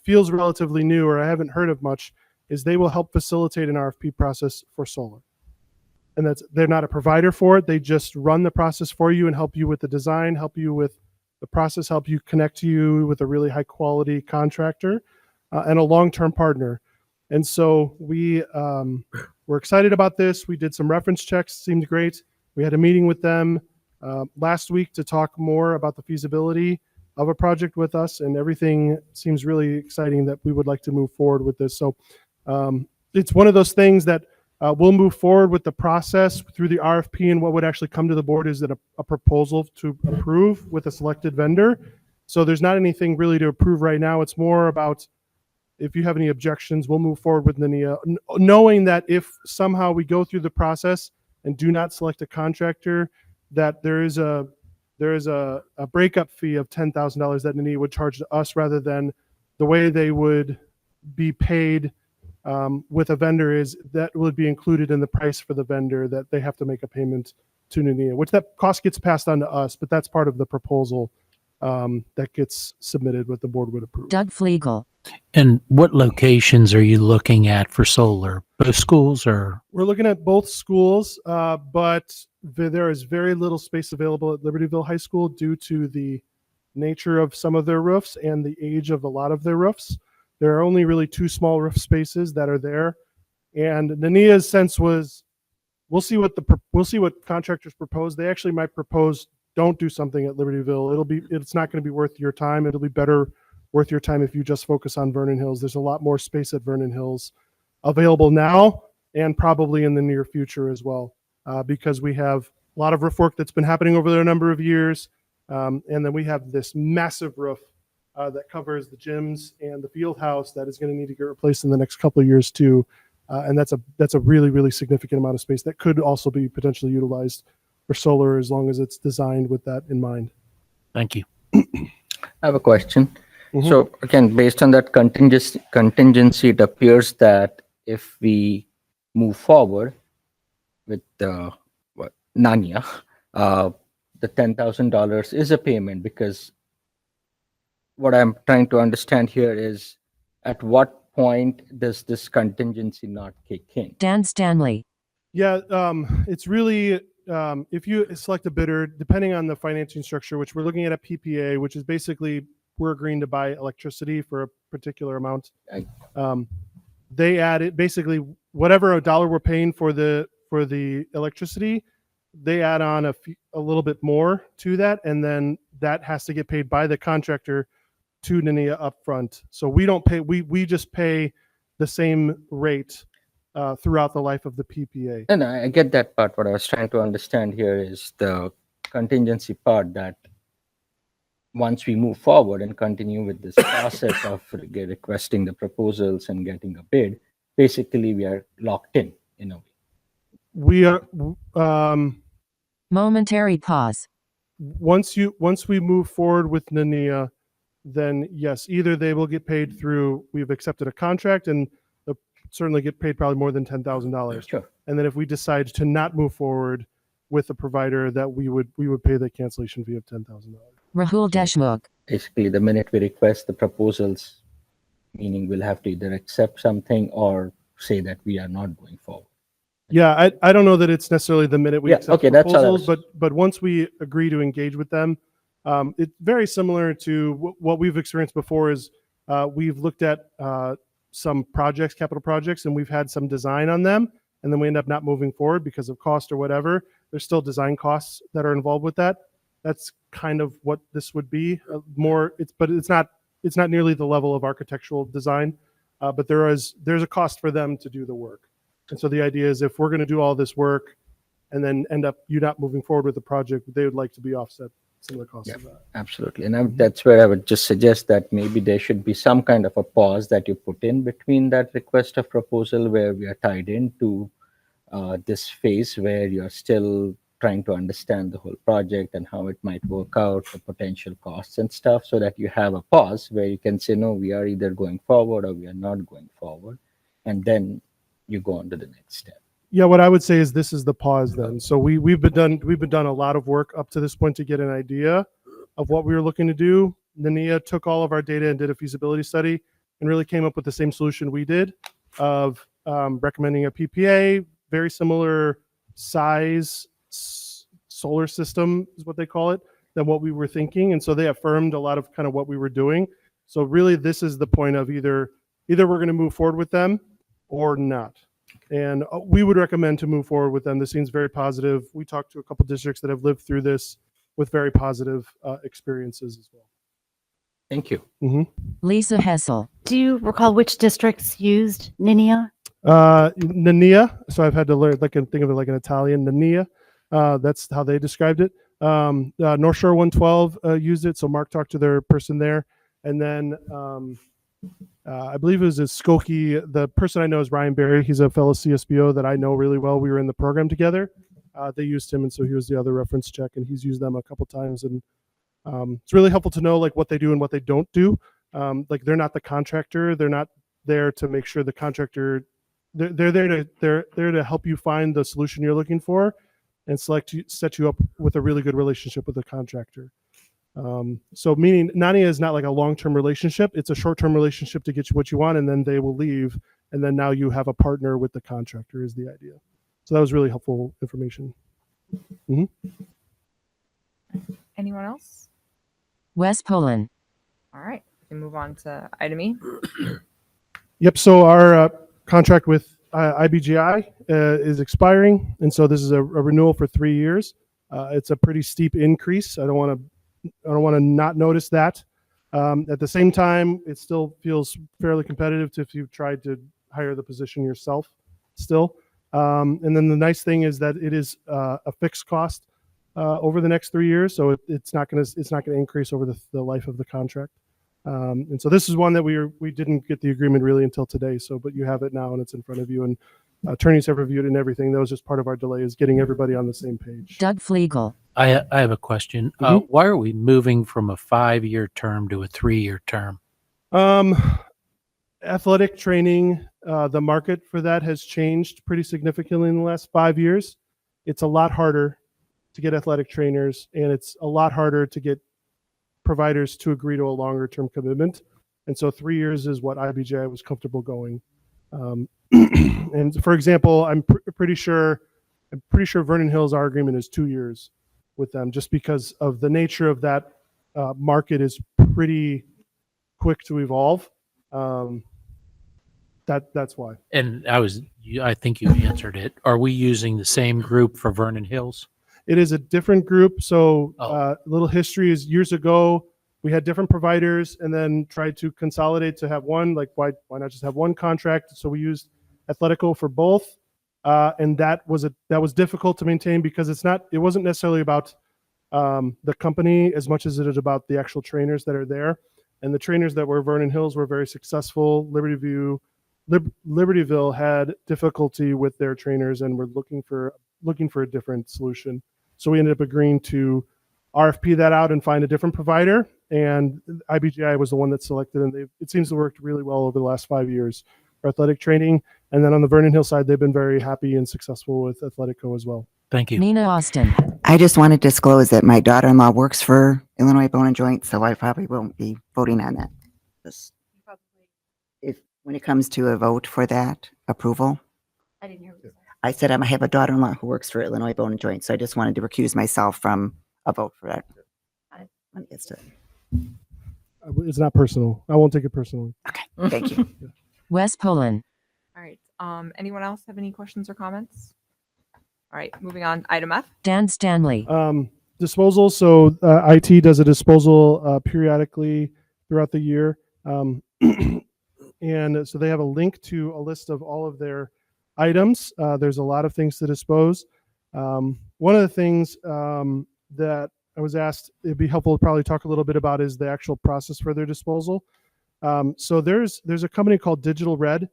feels relatively new, or I haven't heard of much, is they will help facilitate an RFP process for solar. And they're not a provider for it. They just run the process for you and help you with the design, help you with the process, help you connect you with a really high quality contractor and a long-term partner. And so we were excited about this. We did some reference checks, seemed great. We had a meeting with them last week to talk more about the feasibility of a project with us, and everything seems really exciting that we would like to move forward with this. So it's one of those things that we'll move forward with the process through the RFP, and what would actually come to the board is that a proposal to approve with a selected vendor. So there's not anything really to approve right now. It's more about, if you have any objections, we'll move forward with Nania, knowing that if somehow we go through the process and do not select a contractor, that there is a breakup fee of $10,000 that Nania would charge to us, rather than the way they would be paid with a vendor is that would be included in the price for the vendor, that they have to make a payment to Nania, which that cost gets passed on to us, but that's part of the proposal that gets submitted, what the board would approve. Doug Flegel. And what locations are you looking at for solar? Both schools, or? We're looking at both schools, but there is very little space available at Libertyville High School due to the nature of some of their roofs and the age of a lot of their roofs. There are only really 2 small roof spaces that are there. And Nania's sense was, we'll see what contractors propose. They actually might propose, don't do something at Libertyville. It's not going to be worth your time. It'll be better worth your time if you just focus on Vernon Hills. There's a lot more space at Vernon Hills available now, and probably in the near future as well, because we have a lot of roof work that's been happening over there a number of years. And then we have this massive roof that covers the gyms and the field house that is going to need to get replaced in the next couple of years too. And that's a really, really significant amount of space that could also be potentially utilized for solar, as long as it's designed with that in mind. Thank you. I have a question. Mhm. So again, based on that contingency, it appears that if we move forward with the Nanya, the $10,000 is a payment, because what I'm trying to understand here is at what point does this contingency not kick in? Dan Stanley. Yeah, it's really, if you select a bidder, depending on the financing structure, which we're looking at a PPA, which is basically we're agreeing to buy electricity for a particular amount. They add it, basically whatever a dollar we're paying for the electricity, they add on a little bit more to that, and then that has to get paid by the contractor to NNIA upfront. So we don't pay, we just pay the same rate throughout the life of the PPA. And I get that part. What I was trying to understand here is the contingency part, that once we move forward and continue with this process of requesting the proposals and getting a bid, basically we are locked in a way. We are, Momentary pause. once we move forward with NNIA, then yes, either they will get paid through, we've accepted a contract, and they'll certainly get paid probably more than $10,000. Sure. And then if we decide to not move forward with a provider, that we would pay the cancellation fee of $10,000. Rahul Deshmukh. Basically, the minute we request the proposals, meaning we'll have to either accept something or say that we are not going forward. Yeah, I don't know that it's necessarily the minute we Yeah, accept okay, that's all I proposals, was- but once we agree to engage with them, it's very similar to what we've experienced before. Is we've looked at some projects, capital projects, and we've had some design on them, and then we end up not moving forward because of cost or whatever. There's still design costs that are involved with that. That's kind of what this would be. But it's not nearly the level of architectural design. But there's a cost for them to do the work. And so the idea is, if we're going to do all this work and then end up you not moving forward with the project, they would like to be offset some of the costs of that. Absolutely. And that's where I would just suggest that maybe there should be some kind of a pause that you put in between that request of proposal, where we are tied into this phase where you're still trying to understand the whole project and how it might work out, the potential costs and stuff, so that you have a pause where you can say, no, we are either going forward or we are not going forward. And then you go on to the next step. Yeah, what I would say is this is the pause then. So we've been done a lot of work up to this point to get an idea of what we were looking to do. NNIA took all of our data and did a feasibility study and really came up with the same solution we did of recommending a PPA, very similar size solar system is what they call it, than what we were thinking. And so they affirmed a lot of kind of what we were doing. So really this is the point of either we're going to move forward with them or not. And we would recommend to move forward with them. This seems very positive. We talked to a couple districts that have lived through this with very positive experiences as well. Thank you. Lisa Hessel. Do you recall which districts used NNIA? NNIA. So I've had to learn, like, think of it like an Italian, NNIA. That's how they described it. North Shore 112 used it. So Mark talked to their person there. And then I believe it was Skokie. The person I know is Ryan Berry. He's a fellow CSBO that I know really well. We were in the program together. They used him, and so he was the other reference check, and he's used them a couple times. And it's really helpful to know like what they do and what they don't do. Like, they're not the contractor. They're not there to make sure the contractor. They're there to help you find the solution you're looking for, and set you up with a really good relationship with the contractor. So meaning NNIA is not like a long-term relationship. It's a short-term relationship to get you what you want, and then they will leave. And then now you have a partner with the contractor is the idea. So that was really helpful information. Anyone else? Wes Pullen. All right. We can move on to item E. Yep. So our contract with IBGI is expiring. And so this is a renewal for 3 years. It's a pretty steep increase. I don't want to not notice that. At the same time, it still feels fairly competitive if you've tried to hire the position yourself still. And then the nice thing is that it is a fixed cost over the next 3 years. So it's not going to increase over the life of the contract. And so this is one that we didn't get the agreement really until today. So, but you have it now and it's in front of you, and attorneys have reviewed it and everything. That was just part of our delay, is getting everybody on the same page. Doug Flegel. I have a question. Why are we moving from a 5-year term to a 3-year term? Athletic training the market for that has changed pretty significantly in the last 5 years. It's a lot harder to get athletic trainers, and it's a lot harder to get providers to agree to a longer term commitment. And so 3 years is what IBJI was comfortable going. And for example, I'm pretty sure Vernon Hills, our agreement is 2 years with them, just because of the nature of that market is pretty quick to evolve. That's why. And I think you answered it. Are we using the same group for Vernon Hills? It is a different group. So Oh. a little history is years ago, we had different providers and then tried to consolidate to have one, like why not just have one contract? So we used Athletico for both. And that was difficult to maintain because it wasn't necessarily about the company as much as it is about the actual trainers that are there. And the trainers that were Vernon Hills were very successful. Libertyville had difficulty with their trainers and were looking for a different solution. So we ended up agreeing to RFP that out and find a different provider. And IBGI was the one that selected, and it seems to have worked really well over the last 5 years for athletic training. And then on the Vernon Hills side, they've been very happy and successful with Athletico as well. Thank you. Nina Austin. I just want to disclose that my daughter-in-law works for Illinois Bone and Joint, so I probably won't be voting on that. Just when it comes to a vote for that approval, I didn't hear what you said. I said I have a daughter-in-law who works for Illinois Bone and Joint, so I just wanted to recuse myself from a vote for that. Let me get to it. It's not personal. I won't take it personally. Okay, thank you. Wes Pullen. All right. Anyone else have any questions or comments? All right, moving on. Item F. Dan Stanley. Disposal. So IT does a disposal periodically throughout the year. And so they have a link to a list of all of their items. There's a lot of things to dispose. One of the things that I was asked, it'd be helpful to probably talk a little bit about is the actual process for their disposal. So there's a company called Digital Red,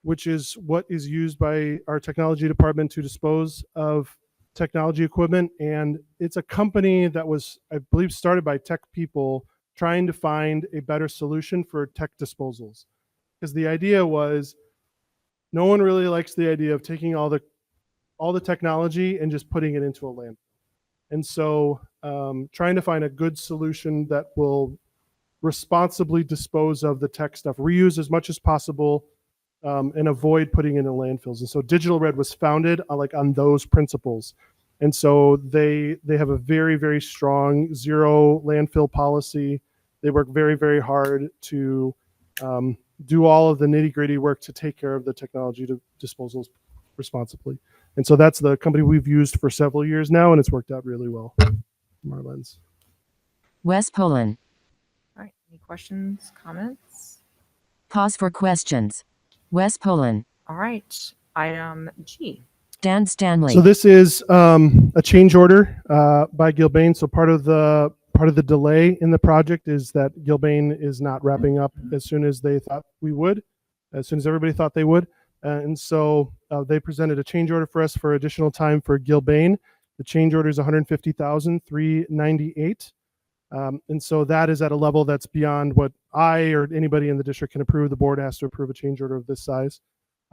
which is what is used by our technology department to dispose of technology equipment. And it's a company that was, I believe, started by tech people trying to find a better solution for tech disposals. Because the idea was, no one really likes the idea of taking all the technology and just putting it into a landfill. And so trying to find a good solution that will responsibly dispose of the tech stuff, reuse as much as possible, and avoid putting it in landfills. And so Digital Red was founded on those principles. And so they have a very, very strong zero landfill policy. They work very, very hard to do all of the nitty gritty work to take care of the technology disposals responsibly. And so that's the company we've used for several years now, and it's worked out really well from our lens. Wes Pullen. All right. Any questions, comments? Pause for questions. Wes Pullen. All right. Item G. Dan Stanley. So this is a change order by Gilbane. So part of the delay in the project is that Gilbane is not wrapping up as soon as they thought we would, as soon as everybody thought they would. And so they presented a change order for us for additional time for Gilbane. The change order is $150,398. And so that is at a level that's beyond what I or anybody in the district can approve. The board has to approve a change order of this size.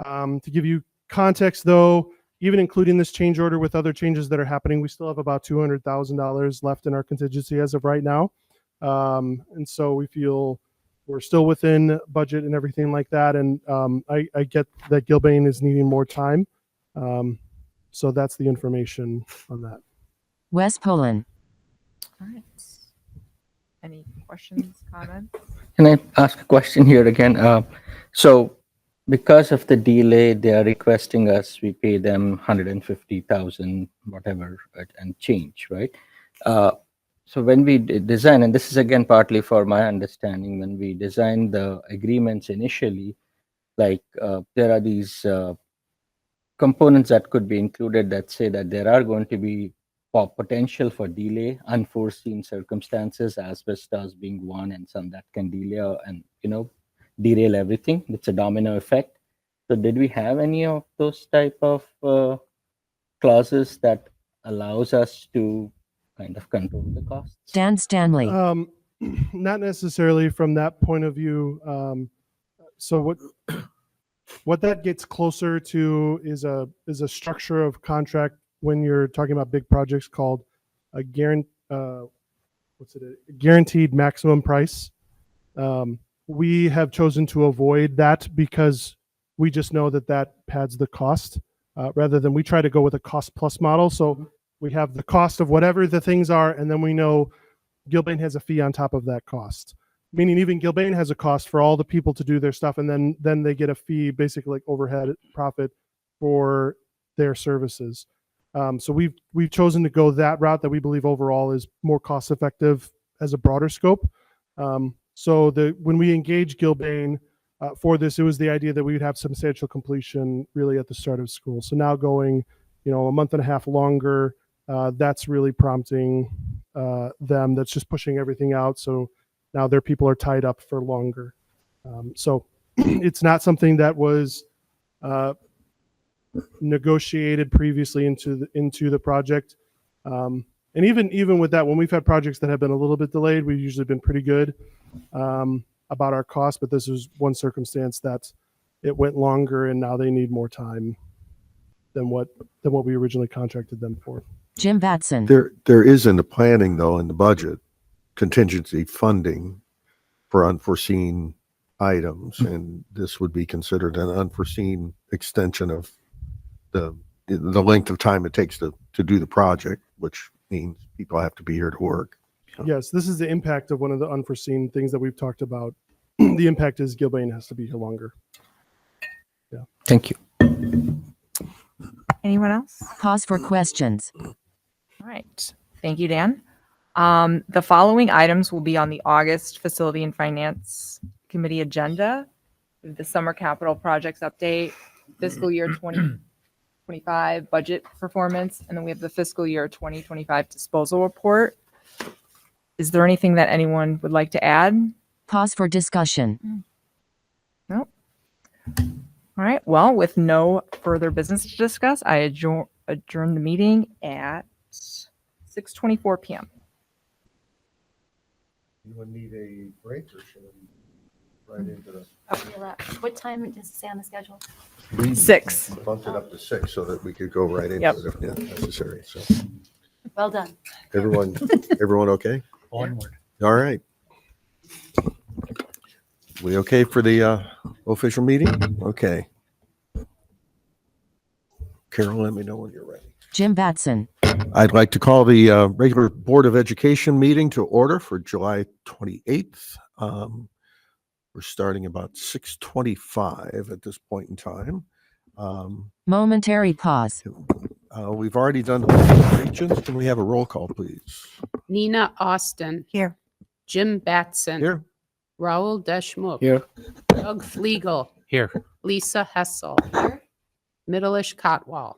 To give you context, though, even including this change order with other changes that are happening, we still have about $200,000 left in our contingency as of right now. And so we feel we're still within budget and everything like that. And I get that Gilbane is needing more time. So that's the information on that. Wes Pullen. All right. Any questions, comments? Can I ask a question here again? So because of the delay, they are requesting us, we pay them 150,000, whatever, and change, right? So when we design, and this is again partly for my understanding, when we design the agreements initially, like there are these components that could be included that say that there are going to be potential for delay, unforeseen circumstances, asbestos being one, and some that can delay and derail everything. It's a domino effect. So did we have any of those type of clauses that allows us to kind of control the costs? Dan Stanley. Not necessarily from that point of view. So What that gets closer to is a structure of contract when you're talking about big projects called a guaranteed maximum price. We have chosen to avoid that because we just know that pads the cost rather than we try to go with a cost plus model. So we have the cost of whatever the things are, and then we know Gilbane has a fee on top of that cost. Meaning even Gilbane has a cost for all the people to do their stuff, and then they get a fee, basically like overhead profit for their services. So we've chosen to go that route that we believe overall is more cost effective as a broader scope. So when we engage Gilbane for this, it was the idea that we would have substantial completion really at the start of school. So now going, a month and a half longer, that's really prompting them. That's just pushing everything out. So now their people are tied up for longer. So it's not something that was negotiated previously into the project. And even with that, when we've had projects that have been a little bit delayed, we've usually been pretty good about our costs. But this is one circumstance that it went longer, and now they need more time than what we originally contracted them for. Jim Batson. There is in the planning, though, in the budget, contingency funding for unforeseen items, and this would be considered an unforeseen extension of the length of time it takes to do the project, which means people have to be here to work. Yes, this is the impact of one of the unforeseen things that we've talked about. The impact is Gilbane has to be here longer. Yeah. Thank you. Anyone else? Pause for questions. All right. Thank you, Dan. The following items will be on the August Facility and Finance Committee agenda. The Summer Capital Projects Update, Fiscal Year 2025 Budget Performance, and then we have the Fiscal Year 2025 Disposal Report. Is there anything that anyone would like to add? Pause for discussion. Nope. All right. Well, with no further business to discuss, I adjourn the meeting at 6:24 p.m. Anyone need a break, or should we right into the? What time does it say on the schedule? 6. Bumped it up to 6 so that we could go right into Yep. it if necessary. So Well done. everyone okay? Onward. All right. We okay for the official meeting? Okay. Carol, let me know when you're ready. Jim Batson. I'd like to call the regular Board of Education meeting to order for July 28th. We're starting about 6:25 at this point in time. Momentary pause. We've already done the regions. Can we have a roll call, please? Nina Austin. Here. Jim Batson. Here. Raul Deschmuk. Here. Doug Fliegel. Here. Lisa Hessel. Middleish Cotwall.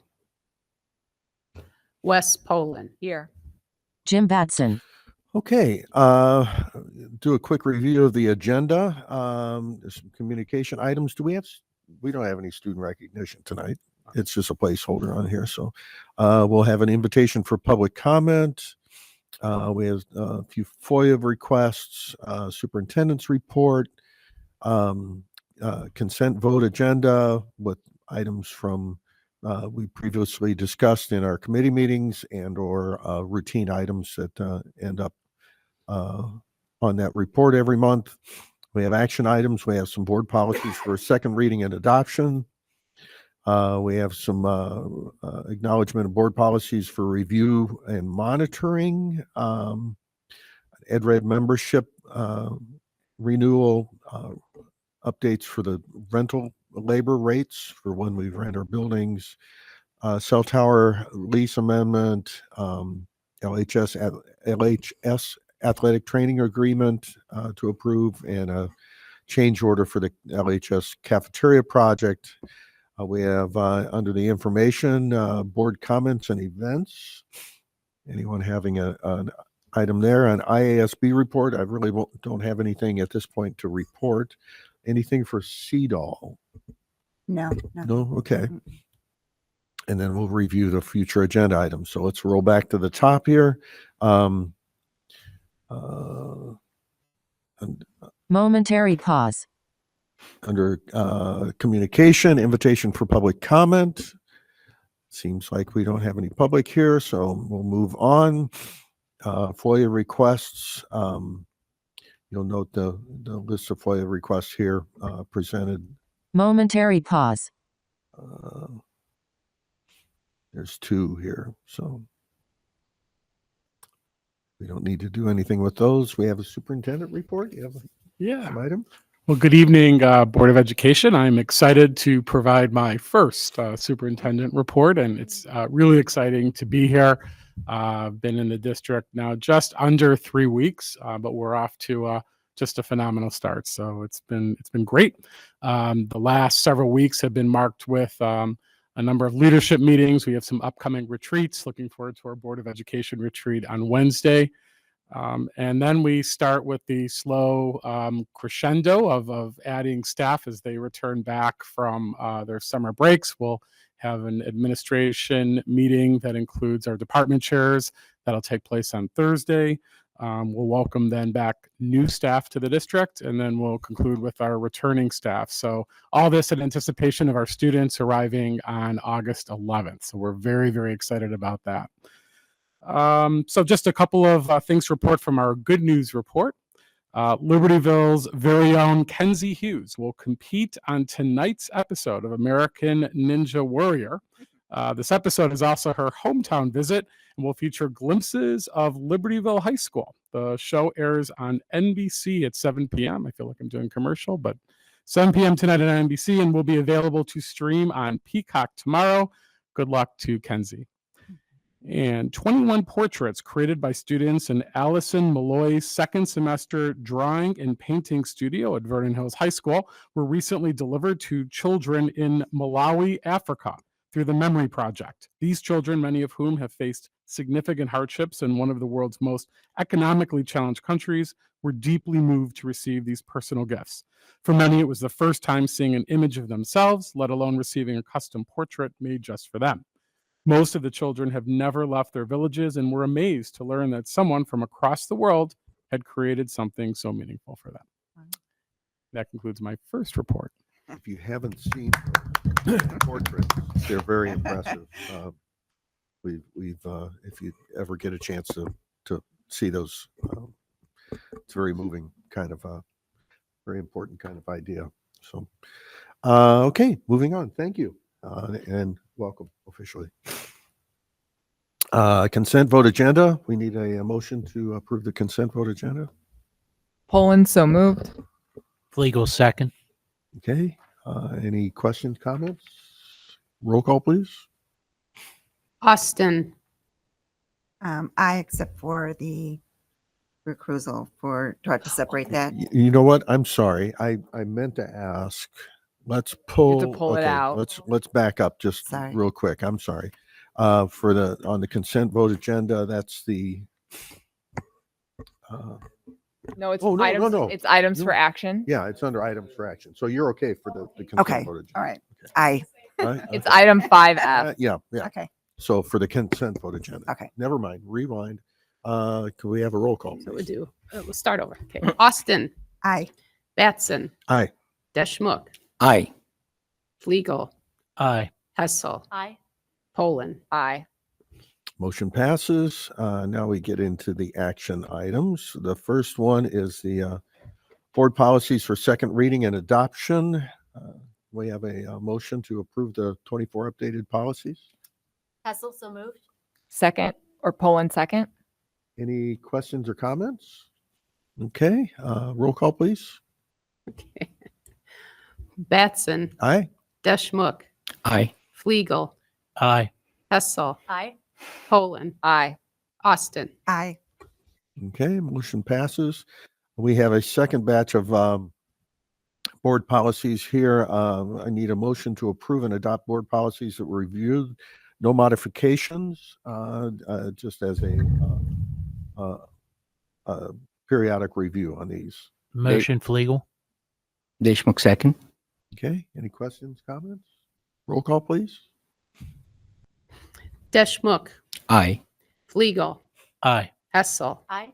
Wes Poland. Here. Jim Batson. Okay, do a quick review of the agenda. There's some communication items. We don't have any student recognition tonight. It's just a placeholder on here. So we'll have an invitation for public comment. We have a few FOIA requests, superintendent's report, consent vote agenda with items from we previously discussed in our committee meetings and or routine items that end up on that report every month. We have action items. We have some board policies for second reading and adoption. We have some acknowledgement of board policies for review and monitoring. EdRed membership renewal updates for the rental labor rates for when we rent our buildings, cell tower lease amendment, LHS athletic training agreement to approve, and a change order for the LHS cafeteria project. We have under the information, board comments and events. Anyone having an item there? An IASB report. I really don't have anything at this point to report. Anything for CEDAW? No. No? Okay. And then we'll review the future agenda items. So let's roll back to the top here. Momentary pause. Under communication, invitation for public comment. Seems like we don't have any public here, so we'll move on. FOIA requests. You'll note the list of FOIA requests here presented. Momentary pause. There's 2 here, so we don't need to do anything with those. We have a superintendent report. You have some item? Well, good evening, Board of Education. I'm excited to provide my first superintendent report, and it's really exciting to be here. I've been in the district now just under 3 weeks, but we're off to just a phenomenal start. So it's been great. The last several weeks have been marked with a number of leadership meetings. We have some upcoming retreats. Looking forward to our Board of Education retreat on Wednesday. And then we start with the slow crescendo of adding staff as they return back from their summer breaks. We'll have an administration meeting that includes our department chairs. That'll take place on Thursday. We'll welcome then back new staff to the district, and then we'll conclude with our returning staff. So all this in anticipation of our students arriving on August 11th. So we're very, very excited about that. So just a couple of things to report from our good news report. Libertyville's very own Kenzie Hughes will compete on tonight's episode of American Ninja Warrior. This episode is also her hometown visit and will feature glimpses of Libertyville High School. The show airs on NBC at 7 p.m. I feel like I'm doing commercial, but 7 p.m. tonight on NBC, and will be available to stream on Peacock tomorrow. Good luck to Kenzie. And 21 portraits created by students in Allison Malloy's second semester drawing and painting studio at Vernon Hills High School were recently delivered to children in Malawi, Africa, through the Memory Project. These children, many of whom have faced significant hardships in one of the world's most economically challenged countries, were deeply moved to receive these personal gifts. For many, it was the first time seeing an image of themselves, let alone receiving a custom portrait made just for them. Most of the children have never left their villages and were amazed to learn that someone from across the world had created something so meaningful for them. That concludes my first report. If you haven't seen portraits, they're very impressive. We've if you ever get a chance to see those, it's very moving, kind of very important kind of idea. So, okay, moving on. Thank you, and welcome officially. Consent vote agenda. We need a motion to approve the consent vote agenda. Poland, so moved. Flegel, second. Okay. Any questions, comments? Roll call, please. Austin, I, except for the recusal do I have to separate that? You know what? I'm sorry. I meant to ask. Let's pull. You have to pull it out. Let's back up just Sorry. real quick. I'm sorry. On the consent vote agenda, that's the. No, it's Oh, items. no. It's items No. for action. Yeah, it's under items for action. So you're okay for the consent Okay, vote agenda. all right. Okay. I, All right, It's okay. item 5F. Yeah. okay, So for the consent vote agenda. Okay. Never mind. Rewind. Can we have a roll call, so please? we'll start over. Okay. Austin, I, Batson, Aye. Deschmuck, Aye. Flegel, Aye. Hessel, Aye. Poland. Aye. Motion passes. Now we get into the action items. The first one is the board policies for second reading and adoption. We have a motion to approve the 24 updated policies. Hessel, so moved. Second, or Poland, second. Any questions or comments? Okay, roll call, please. Okay. Batson, Aye. Deschmuck, Aye. Flegel, Aye. Hessel, Aye. Poland, Aye. Austin. I, Okay, motion passes. We have a second batch of board policies here. I need a motion to approve and adopt board policies that were reviewed. No modifications, just as a periodic review on these. Motion, Flegel. Deshmukh, second. Okay, any questions, comments? Roll call, please. Deschmuck, Aye. Flegel, Aye. Hessel, Aye.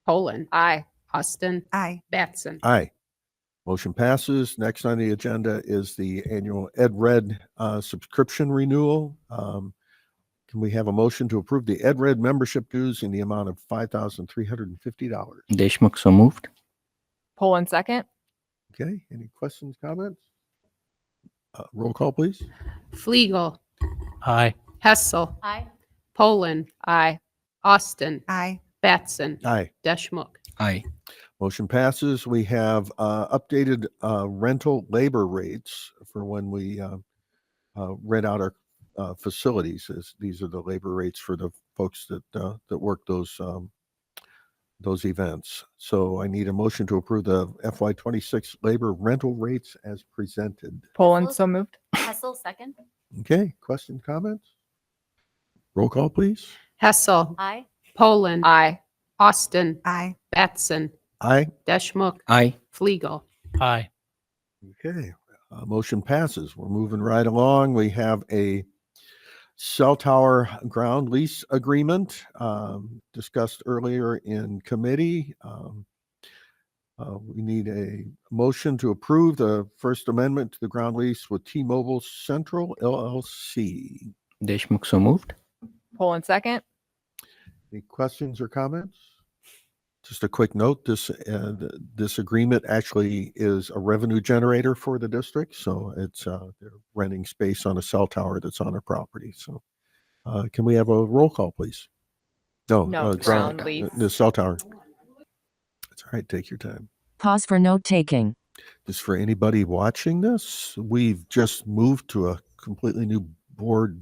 Poland, Aye. Austin, I, Batson. Aye. Motion passes. Next on the agenda is the annual EdRed subscription renewal. Can we have a motion to approve the EdRed membership dues in the amount of $5,350? Deshmukh, so moved. Poland second. Okay, any questions, comments? Roll call, please. Fliegel. Aye. Hessel. Aye. Poland. Aye. Austin. Aye. Batson. Aye. Deschmok. Aye. Motion passes. We have updated rental labor rates for when we rent out our facilities. These are the labor rates for the folks that work those events. So I need a motion to approve the FY26 labor rental rates as presented. Poland, so moved. Hessel, second. Okay, questions, comments? Roll call, please. Hessel. Aye. Poland. Aye. Austin. Aye. Batson. Aye. Deschmok. Aye. Fliegel. Aye. Okay, motion passes. We're moving right along. We have a cell tower ground lease agreement discussed earlier in committee. We need a motion to approve the First Amendment to the ground lease with T-Mobile Central LLC. Deshmukh, so moved. Poland second. Any questions or comments? Just a quick note, this agreement actually is a revenue generator for the district. So it's they're renting space on a cell tower that's on our property. So can we have a roll call, please? No, ground lease. The cell tower. It's all right. Take your time. Pause for note taking. Just for anybody watching this, we've just moved to a completely new board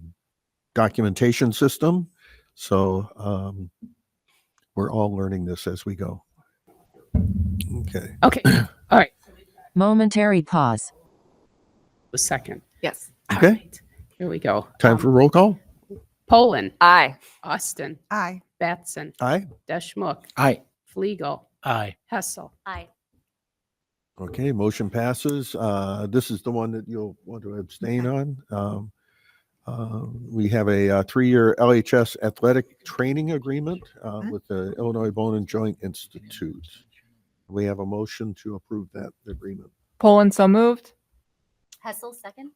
documentation system. So we're all learning this as we go. Okay. Okay. All right. Momentary pause. The second. Yes. All Okay. right. Here we go. Time for roll call. Poland. Aye. Austin. Aye. Batson. Aye. Deschmok. Aye. Fliegel. Aye. Hessel. Aye. Okay, motion passes. This is the one that you'll want to abstain on. We have a 3-year LHS athletic training agreement with the Illinois Bone and Joint Institute. We have a motion to approve that agreement. Poland, so moved. Hessel, second.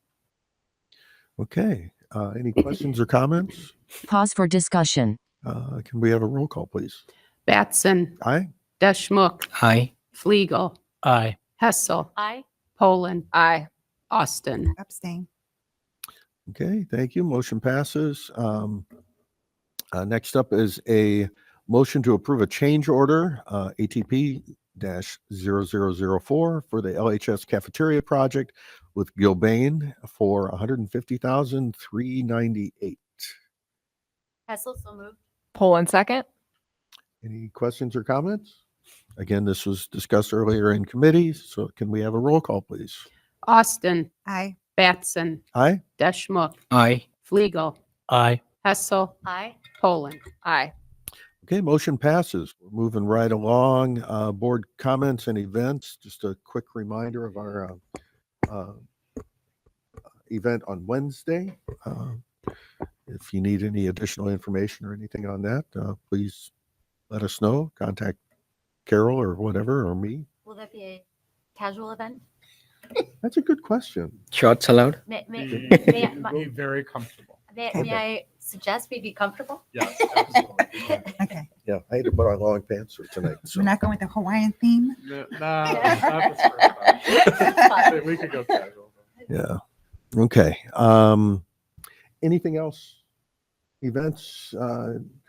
Okay, any questions or comments? Pause for discussion. Can we have a roll call, please? Batson. Aye. Deschmok. Aye. Fliegel. Aye. Hessel. Aye. Poland. Aye. Austin. Abstain. Okay, thank you. Motion passes. Next up is a motion to approve a change order, ATP-0004 for the LHS cafeteria project with Gilbane for $150,398. Hessel, so moved. Poland second. Any questions or comments? Again, this was discussed earlier in committee, so can we have a roll call, please? Austin. Aye. Batson. Aye. Deschmok. Aye. Fliegel. Aye. Hessel. Aye. Poland. Aye. Okay, motion passes. We're moving right along. Board comments and events. Just a quick reminder of our event on Wednesday. If you need any additional information or anything on that, please let us know. Contact Carol or whatever, or me. Will that be a casual event? That's a good question. Shorts allowed? May Be very comfortable. may I suggest we be comfortable? Yes, absolutely. Okay. Yeah, I had to put on long pants for tonight. So. We're not going with the Hawaiian theme? No, not this first time. We could go casual. Yeah. Okay. Anything else? Events,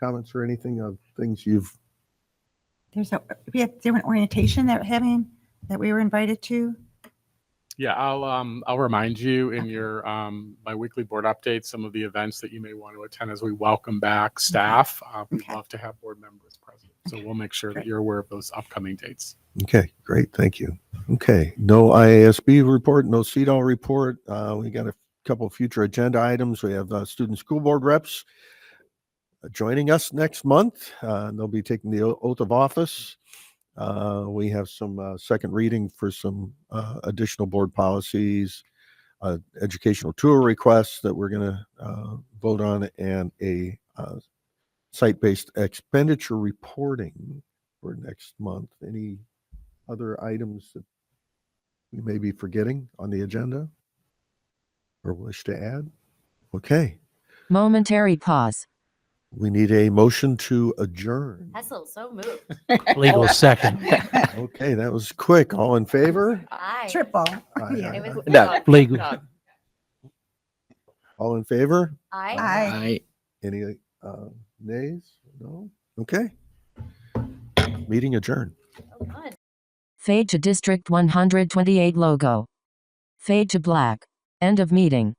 comments, or anything of things you've? There an orientation that we're having that we were invited to. Yeah, I'll remind you in your my weekly board updates some of the events that you may want to attend as we welcome back staff. We'd Okay. love to have board members present, so we'll make sure that Great. you're aware of those upcoming dates. Okay, great. Thank you. Okay, no IASB report, no CEDAW report. We got a couple of future agenda items. We have student school board reps joining us next month. They'll be taking the oath of office. We have some second reading for some additional board policies, educational tour requests that we're going to vote on, and a site-based expenditure reporting for next month. Any other items that we may be forgetting on the agenda or wish to add? Okay, Momentary pause. we need a motion to adjourn. Hessel, so moved. Legal second. Okay, that was quick. All in favor? Aye. Triple. Aye, Yeah. aye, It was aye. Doug. Legal. All in favor? Aye. Aye. Any nays? No? Okay. Meeting adjourned. Oh, good. Fade to District 128 logo. Fade to black. End of meeting.